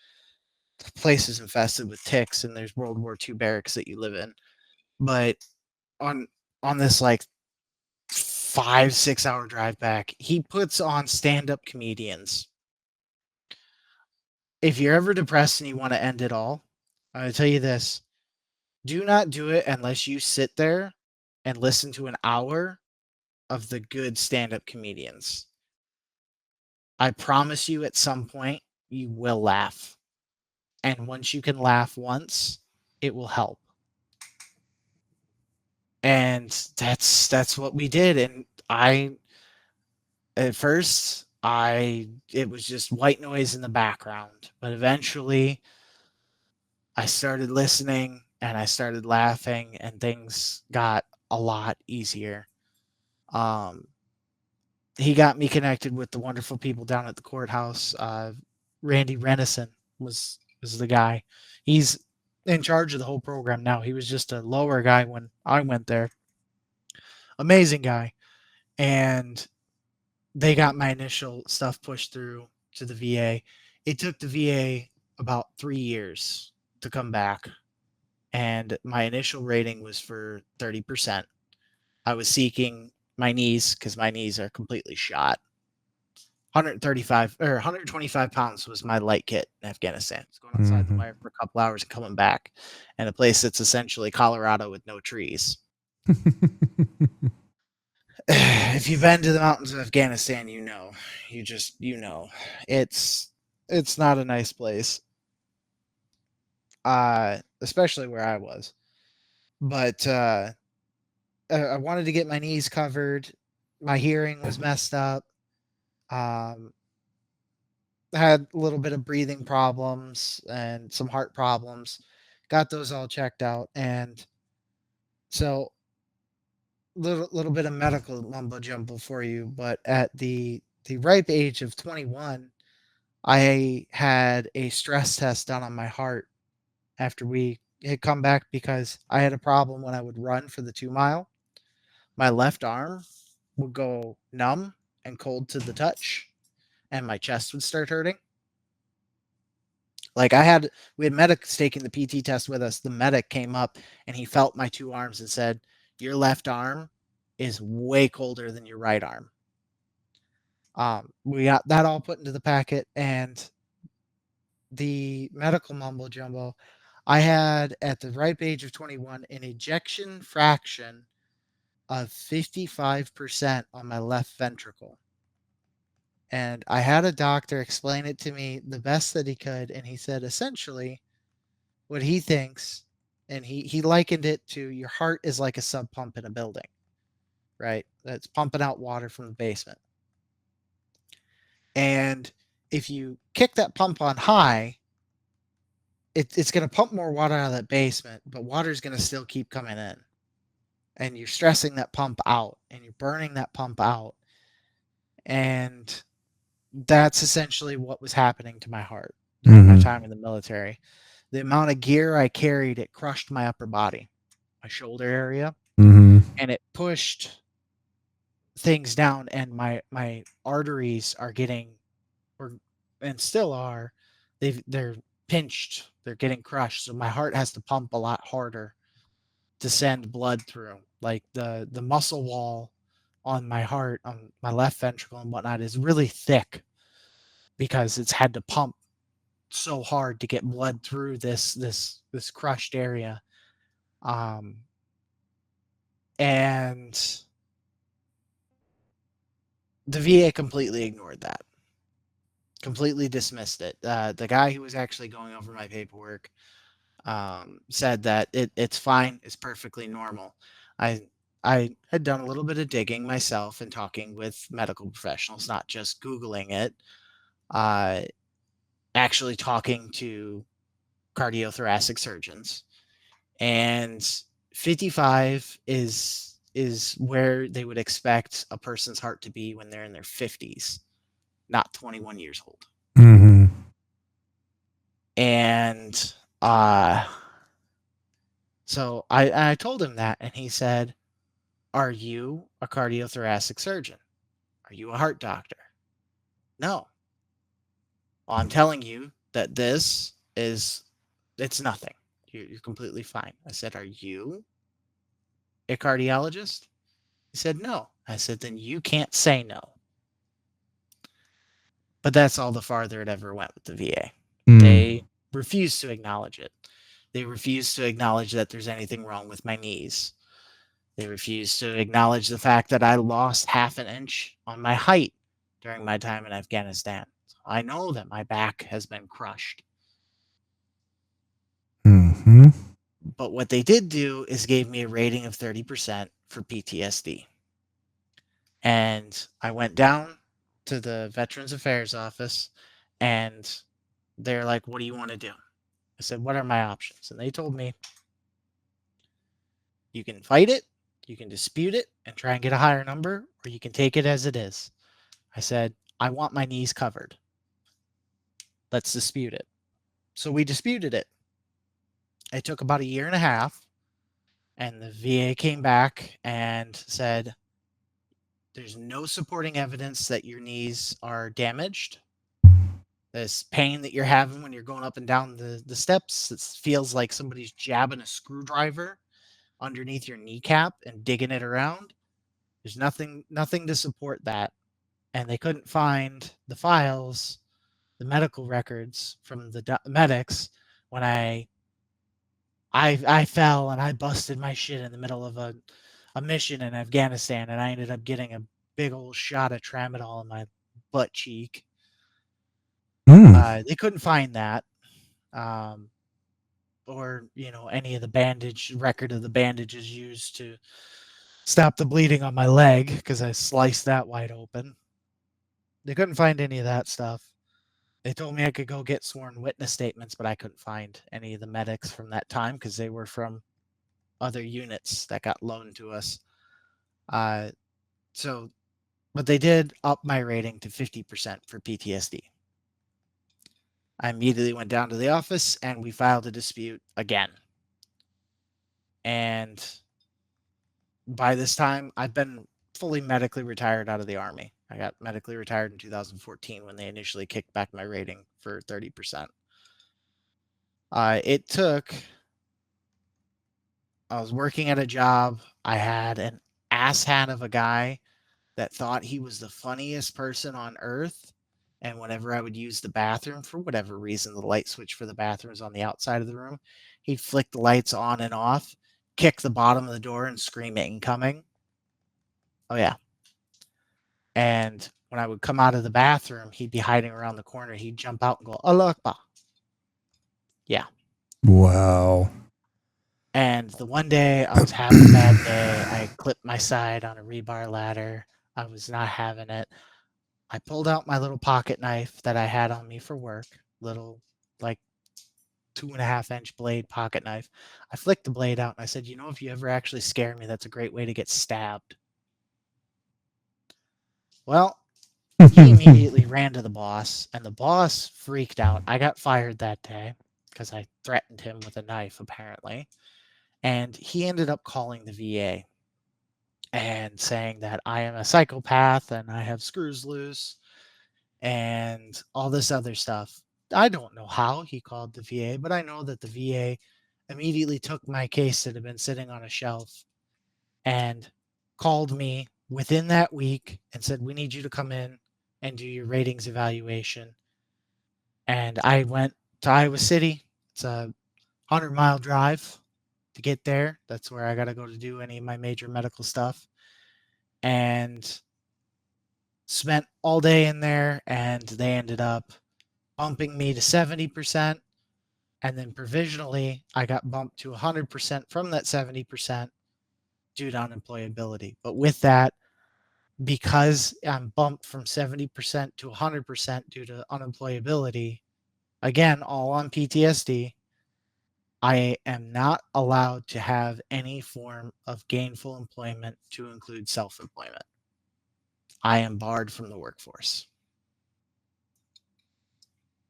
The place is infested with ticks, and there's World War II barracks that you live in. But on this like 5-6 hour drive back, he puts on stand-up comedians. If you're ever depressed and you want to end it all, I'm going to tell you this: do not do it unless you sit there and listen to an hour of the good stand-up comedians. I promise you, at some point you will laugh, and once you can laugh once, it will help. And that's what we did. And at first it was just white noise in the background, but eventually I started listening and I started laughing, and things got a lot easier. He got me connected with the wonderful people down at the courthouse. Randy Renison was the guy. He's in charge of the whole program now. He was just a lower guy when I went there. Amazing guy. And they got my initial stuff pushed through to the VA. It took the VA about 3 years to come back, and my initial rating was for 30%. I was seeking my knees because my knees are completely shot. 135 or 125 pounds was my light kit in Afghanistan. It's going outside the wire for a couple hours and coming back, in a place that's essentially Colorado with no trees. If you've been to the mountains of Afghanistan, you know. It's not a nice place. Especially where I was. But I wanted to get my knees covered. My hearing was messed up. I had a little bit of breathing problems and some heart problems. Got those all checked out, and so little bit of medical mumbo jumbo for you. But at the ripe age of 21, I had a stress test done on my heart after we had come back, because I had a problem when I would run for the 2 mile. My left arm would go numb and cold to the touch, and my chest would start hurting. Like we had medics taking the PT test with us. The medic came up and he felt my 2 arms and said, "Your left arm is way colder than your right arm." We got that all put into the packet, and the medical mumbo jumbo, I had at the ripe age of 21 an ejection fraction of 55% on my left ventricle. And I had a doctor explain it to me the best that he could. And he said essentially what he thinks, and he likened it to your heart is like a sub pump in a building, right? That's pumping out water from the basement. And if you kick that pump on high, it's going to pump more water out of that basement, but water is going to still keep coming in. And you're stressing that pump out and you're burning that pump out. And that's essentially what was happening to my heart during my time in the military. The amount of gear I carried, it crushed my upper body, my shoulder area, and it pushed things down. And my arteries are getting, and still are, they're pinched, they're getting crushed. So my heart has to pump a lot harder to send blood through. Like the muscle wall on my heart, on my left ventricle and whatnot, is really thick because it's had to pump so hard to get blood through this crushed area. And the VA completely ignored that, completely dismissed it. The guy who was actually going over my paperwork said that it's fine, it's perfectly normal. I had done a little bit of digging myself and talking with medical professionals, not just Googling it, actually talking to cardiothoracic surgeons. And 55 is where they would expect a person's heart to be when they're in their 50s, not 21 years old. And so I told him that, and he said, "Are you a cardiothoracic surgeon? Are you a heart doctor?" No. Well, I'm telling you that it's nothing. You're completely fine. I said, "Are you a cardiologist?" He said, "No." I said, "Then you can't say no." But that's all the farther it ever went with the VA. They refused to acknowledge it. They refused to acknowledge that there's anything wrong with my knees. They refused to acknowledge the fact that I lost half an inch on my height during my time in Afghanistan. So I know that my back has been crushed. But what they did do is gave me a rating of 30% for PTSD. And I went down to the Veterans Affairs office, and they're like, "What do you want to do?" I said, "What are my options?" And they told me, "You can fight it, you can dispute it and try and get a higher number, or you can take it as it is." I said, "I want my knees covered. Let's dispute it." So we disputed it. It took about a year and a half, and the VA came back and said, "There's no supporting evidence that your knees are damaged. This pain that you're having when you're going up and down the steps, it feels like somebody's jabbing a screwdriver underneath your kneecap and digging it around. There's nothing to support that." And they couldn't find the files, the medical records from the medics when I fell and I busted my shit in the middle of a mission in Afghanistan, and I ended up getting a big old shot of tramadol in my butt cheek. They couldn't find that, or any of the bandage record of the bandages used to stop the bleeding on my leg because I sliced that wide open. They couldn't find any of that stuff. They told me I could go get sworn witness statements, but I couldn't find any of the medics from that time because they were from other units that got loaned to us. But they did up my rating to 50% for PTSD. I immediately went down to the office and we filed a dispute again. And by this time, I've been fully medically retired out of the Army. I got medically retired in 2014 when they initially kicked back my rating for 30%. It took, I was working at a job. I had an asshat of a guy that thought he was the funniest person on earth And whenever I would use the bathroom, for whatever reason, the light switch for the bathroom is on the outside of the room. He'd flick the lights on and off, kick the bottom of the door, and scream incoming. Oh, yeah. And when I would come out of the bathroom, he'd be hiding around the corner. He'd jump out and go, Allah Akbar. Yeah. Wow. And the one day I was having a bad day. I clipped my side on a rebar ladder. I was not having it. I pulled out my little pocket knife that I had on me for work, little like 2.5-inch blade pocket knife. I flicked the blade out and I said, if you ever actually scare me, that's a great way to get stabbed. Well, he immediately ran to the boss, and the boss freaked out. I got fired that day because I threatened him with a knife, apparently. And he ended up calling the VA and saying that I am a psychopath and I have screws loose and all this other stuff. I don't know how he called the VA, but I know that the VA immediately took my case that had been sitting on a shelf and called me within that week and said, we need you to come in and do your ratings evaluation. And I went to Iowa City. It's a 100-mile drive to get there. That's where I got to go to do any of my major medical stuff. And spent all day in there, and they ended up bumping me to 70%. And then provisionally, I got bumped to 100% from that 70% due to unemployability. But with that, because I'm bumped from 70% to 100% due to unemployability, again, all on PTSD, I am not allowed to have any form of gainful employment to include self-employment. I am barred from the workforce.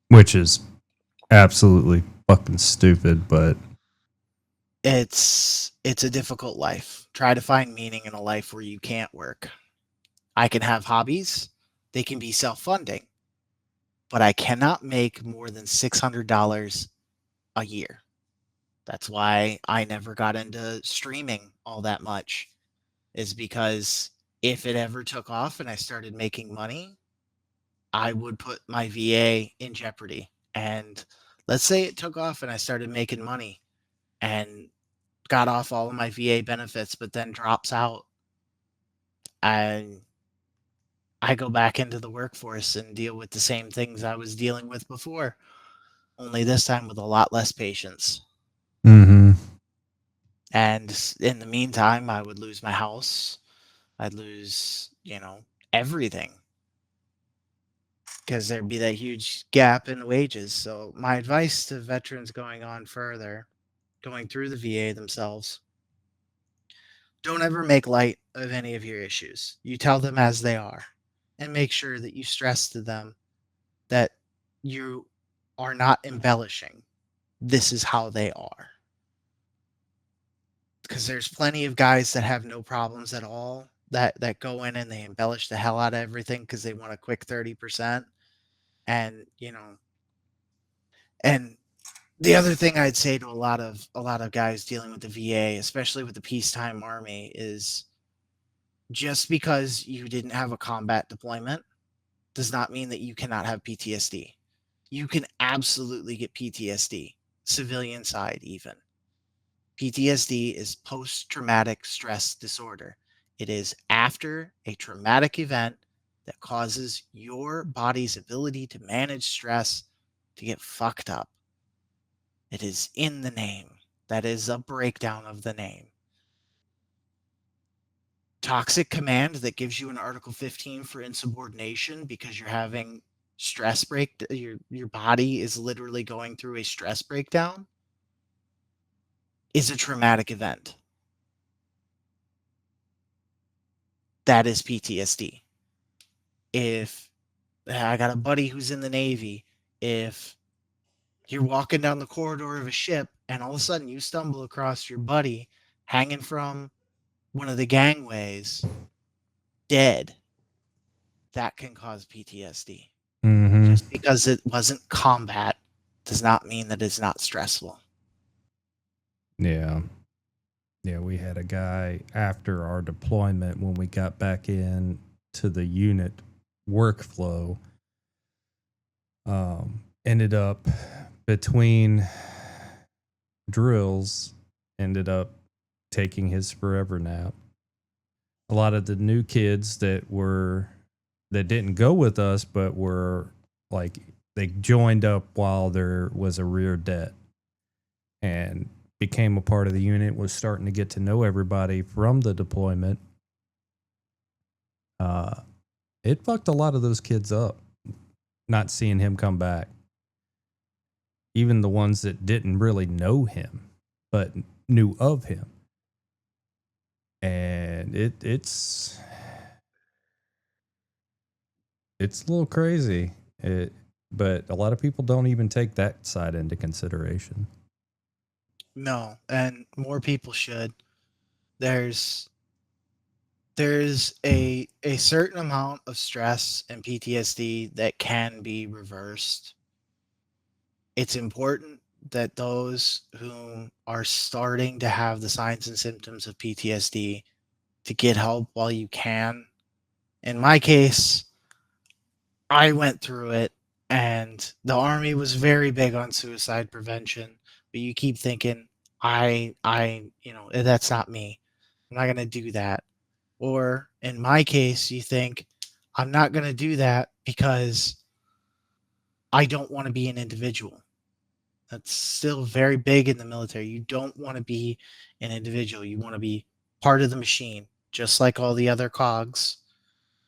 Which is absolutely fucking stupid, but It's a difficult life. Try to find meaning in a life where you can't work. I can have hobbies. They can be self-funding. But I cannot make more than $600 a year. That's why I never got into streaming all that much, is because if it ever took off and I started making money, I would put my VA in jeopardy. And let's say it took off and I started making money and got off all of my VA benefits, but then drops out. And I go back into the workforce and deal with the same things I was dealing with before, only this time with a lot less patience. mm-hmm. And in the meantime, I would lose my house. I'd lose, everything. Because there'd be that huge gap in wages. So my advice to veterans going through the VA themselves, don't ever make light of any of your issues. You tell them as they are, and make sure that you stress to them that you are not embellishing. This is how they are. Because there's plenty of guys that have no problems at all that go in and they embellish the hell out of everything because they want a quick 30%. And, and the other thing I'd say to a lot of guys dealing with the VA, especially with the peacetime army, is just because you didn't have a combat deployment does not mean that you cannot have PTSD. You can absolutely get PTSD, civilian side even. PTSD is post-traumatic stress disorder. It is after a traumatic event that causes your body's ability to manage stress to get fucked up. It is in the name. That is a breakdown of the name. Toxic command that gives you an Article 15 for insubordination because you're having stress break. Your body is literally going through a stress breakdown is a traumatic event. That is PTSD. If I got a buddy who's in the Navy, if you're walking down the corridor of a ship and all of a sudden you stumble across your buddy hanging from one of the gangways, dead, that can cause PTSD. Mm-hmm. Just because it wasn't combat does not mean that it's not stressful. Yeah. Yeah, we had a guy after our deployment when we got back in to the unit workflow. Ended up between drills, ended up taking his forever nap. A lot of the new kids that didn't go with us, but were like, they joined up while there was a rear det and became a part of the unit, was starting to get to know everybody from the deployment. It fucked a lot of those kids up, not seeing him come back. Even the ones that didn't really know him, but knew of him. And it's a little crazy. But a lot of people don't even take that side into consideration. No, and more people should. There's a certain amount of stress and PTSD that can be reversed. It's important that those who are starting to have the signs and symptoms of PTSD to get help while you can. In my case, I went through it, and the army was very big on suicide prevention, but you keep thinking, that's not me. I'm not going to do that. Or in my case, you think, I'm not going to do that because I don't want to be an individual. That's still very big in the military. You don't want to be an individual. You want to be part of the machine, just like all the other cogs,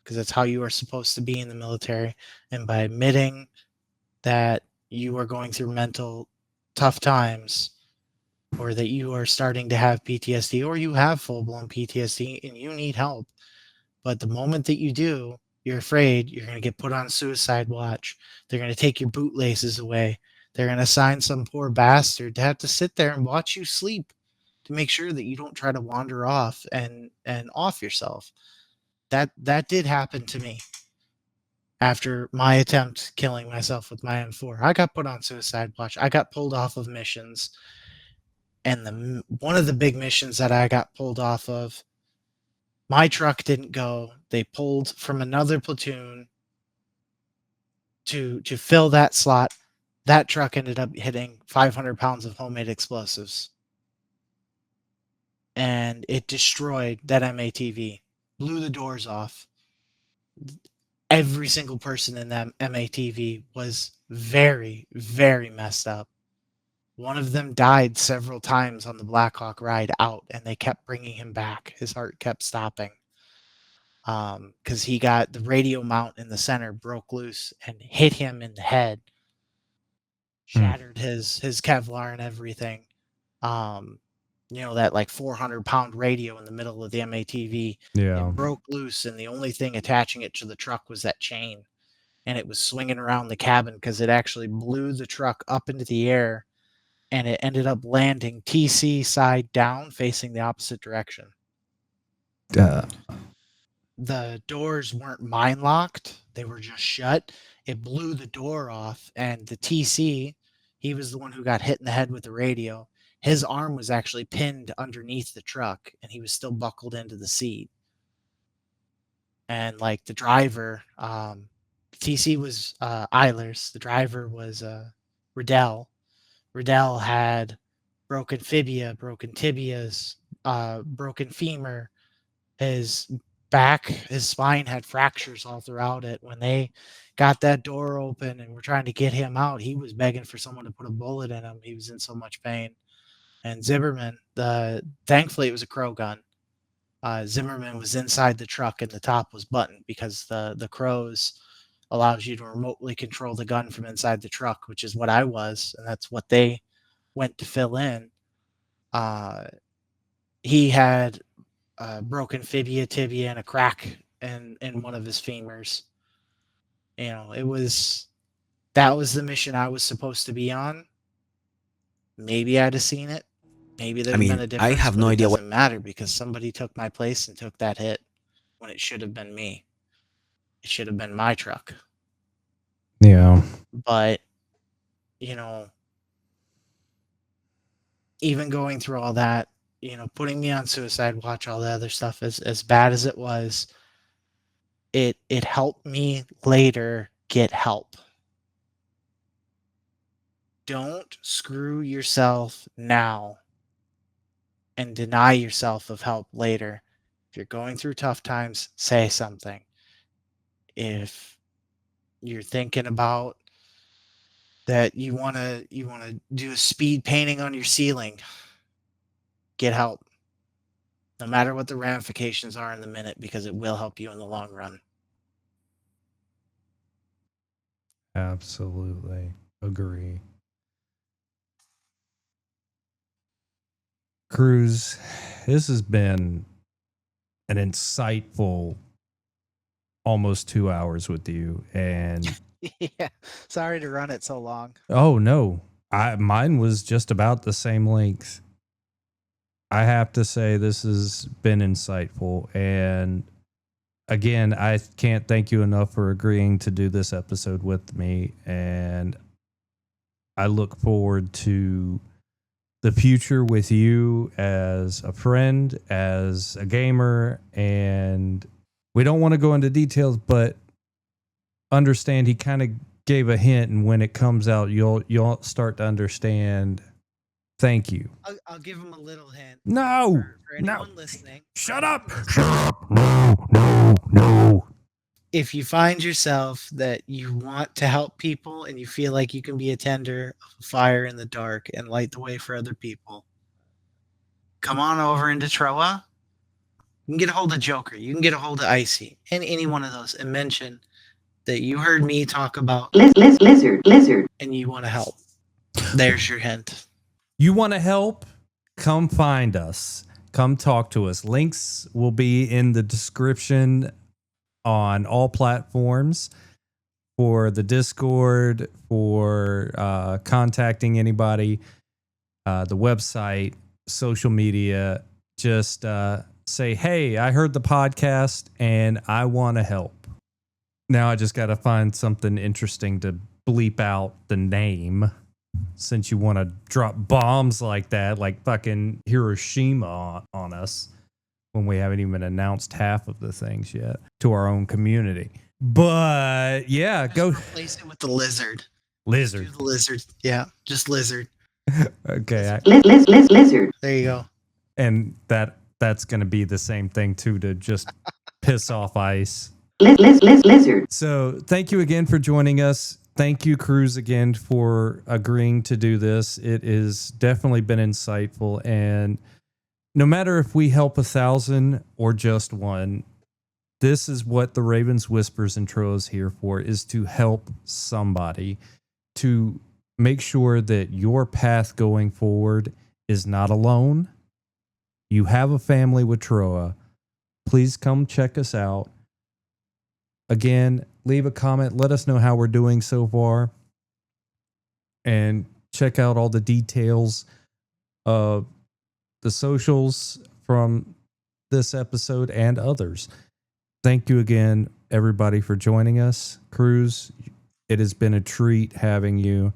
because that's how you are supposed to be in the military. And by admitting that you are going through mental tough times, or that you are starting to have PTSD, or you have full-blown PTSD and you need help, but the moment that you do, you're afraid you're going to get put on suicide watch. They're going to take your bootlaces away. They're going to assign some poor bastard to have to sit there and watch you sleep to make sure that you don't try to wander off and off yourself. That did happen to me. After my attempt killing myself with my M4, I got put on suicide watch. I got pulled off of missions. And one of the big missions that I got pulled off of, my truck didn't go. They pulled from another platoon to fill that slot. That truck ended up hitting 500 pounds of homemade explosives. And it destroyed that MATV, blew the doors off. Every single person in that MATV was very, very messed up. One of them died several times on the Blackhawk ride out, and they kept bringing him back. His heart kept stopping. Because he got the radio mount in the center broke loose and hit him in the head, shattered his Kevlar and everything. That like 400-pound radio in the middle of the MATV. Yeah. It broke loose, and the only thing attaching it to the truck was that chain, and it was swinging around the cabin because it actually blew the truck up into the air, and it ended up landing TC side down, facing the opposite direction. The doors weren't mine locked. They were just shut. It blew the door off, and the TC, he was the one who got hit in the head with the radio. His arm was actually pinned underneath the truck, and he was still buckled into the seat. And like the driver, TC was Eilers. The driver was Riddell. Riddell had broken fibia, broken tibias, broken femur. His back, his spine had fractures all throughout it. When they got that door open and were trying to get him out, he was begging for someone to put a bullet in him. He was in so much pain. And Zimmerman, thankfully it was a Crow gun. Zimmerman was inside the truck and the top was buttoned because the Crows allows you to remotely control the gun from inside the truck, which is what I was, and that's what they went to fill in. He had broken fibia, tibia, and a crack in one of his femurs. That was the mission I was supposed to be on. Maybe I'd have seen it. Maybe there'd been a difference. I have no idea what. It doesn't matter because somebody took my place and took that hit when it should have been me. It should have been my truck. Yeah. But, even going through all that, putting me on suicide watch, all the other stuff, as bad as it was, it helped me later get help. don't screw yourself now and deny yourself of help later. If you're going through tough times, say something. If you're thinking about that you want to do a speed painting on your ceiling, get help. No matter what the ramifications are in the minute, because it will help you in the long run. Absolutely agree. Kruz, this has been an insightful almost 2 hours with you. And Yeah, sorry to run it so long. oh no, mine was just about the same length. I have to say this has been insightful. And again, I can't thank you enough for agreeing to do this episode with me. And I look forward to the future with you as a friend, as a gamer. And we don't want to go into details, but understand he kind of gave a hint. And when it comes out, you'll start to understand. Thank you. I'll give him a little hint. No, For anyone listening. Shut up. Shut up. No. If you find yourself that you want to help people and you feel like you can be a tender of a fire in the dark and light the way for other people, come on over into Troa. You can get a hold of Joker. You can get a hold of Icy and any one of those and mention that you heard me talk about lizard, and you want to help. There's your hint. You want to help? Come find us. Come talk to us. Links will be in the description on all platforms for the Discord, for contacting anybody, the website, social media. Just say, hey, I heard the podcast and I want to help. Now I just got to find something interesting to bleep out the name. Since you want to drop bombs like that, like fucking Hiroshima on us when we haven't even announced half of the things yet to our own community. But yeah, Just go replace it with the lizard. lizard. Do the lizard. Yeah, just lizard. Okay, Lizard. There you go. and that's going to be the same thing too, to just piss off Ice. Lizard. So thank you again for joining us. Thank you, Kruz, again for agreeing to do this. It has definitely been insightful. And no matter if we help 1,000 or just one, this is what the Ravens Whispers intro is here for, is to help somebody, to make sure that your path going forward is not alone. You have a family with Troa. Please come check us out. Again, leave a comment. Let us know how we're doing so far. And check out all the details of the socials from this episode and others. Thank you again, everybody, for joining us. Kruz, it has been a treat having you.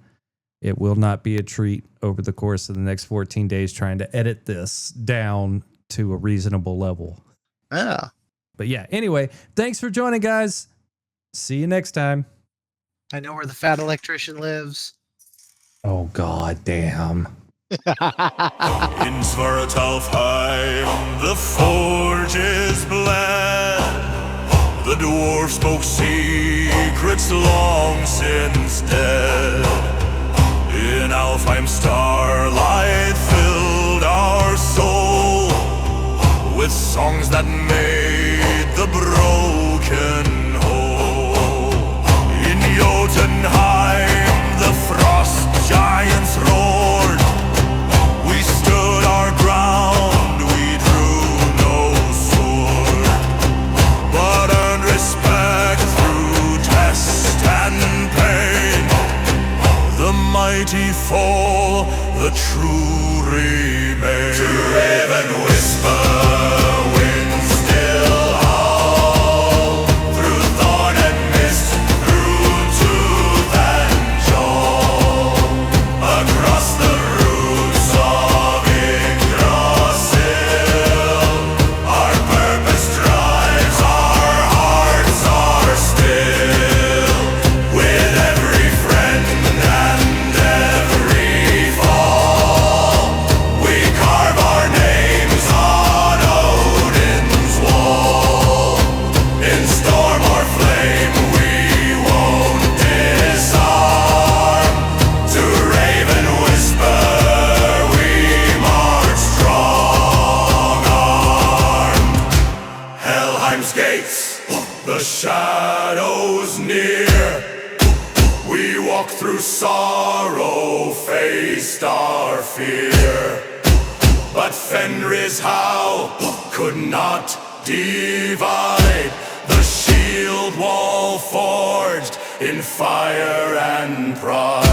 It will not be a treat over the course of the next 14 days trying to edit this down to a reasonable level. Yeah. But yeah, anyway, thanks for joining, guys. See you next time. I know where the fat electrician lives. Oh, god damn. In Svartalfheim, the forge is bled. The dwarf spoke secrets long since dead. In Alfheim, starlight filled our soul with songs that made the broken whole. In Jotunheim, the frost giants roared. We stood our ground, we drew no sword, but earned respect through test and pain. The mighty fall, the true remain. To Raven whisper, winds still howl, through thorn and mist, through tooth and jaw, across the roots of Yggdrasil. Our purpose drives, our hearts are still, with every friend and every the shadows near. We walked through sorrow, faced our fear. But Fenris Howe could not divide the shield wall forged in fire and pride.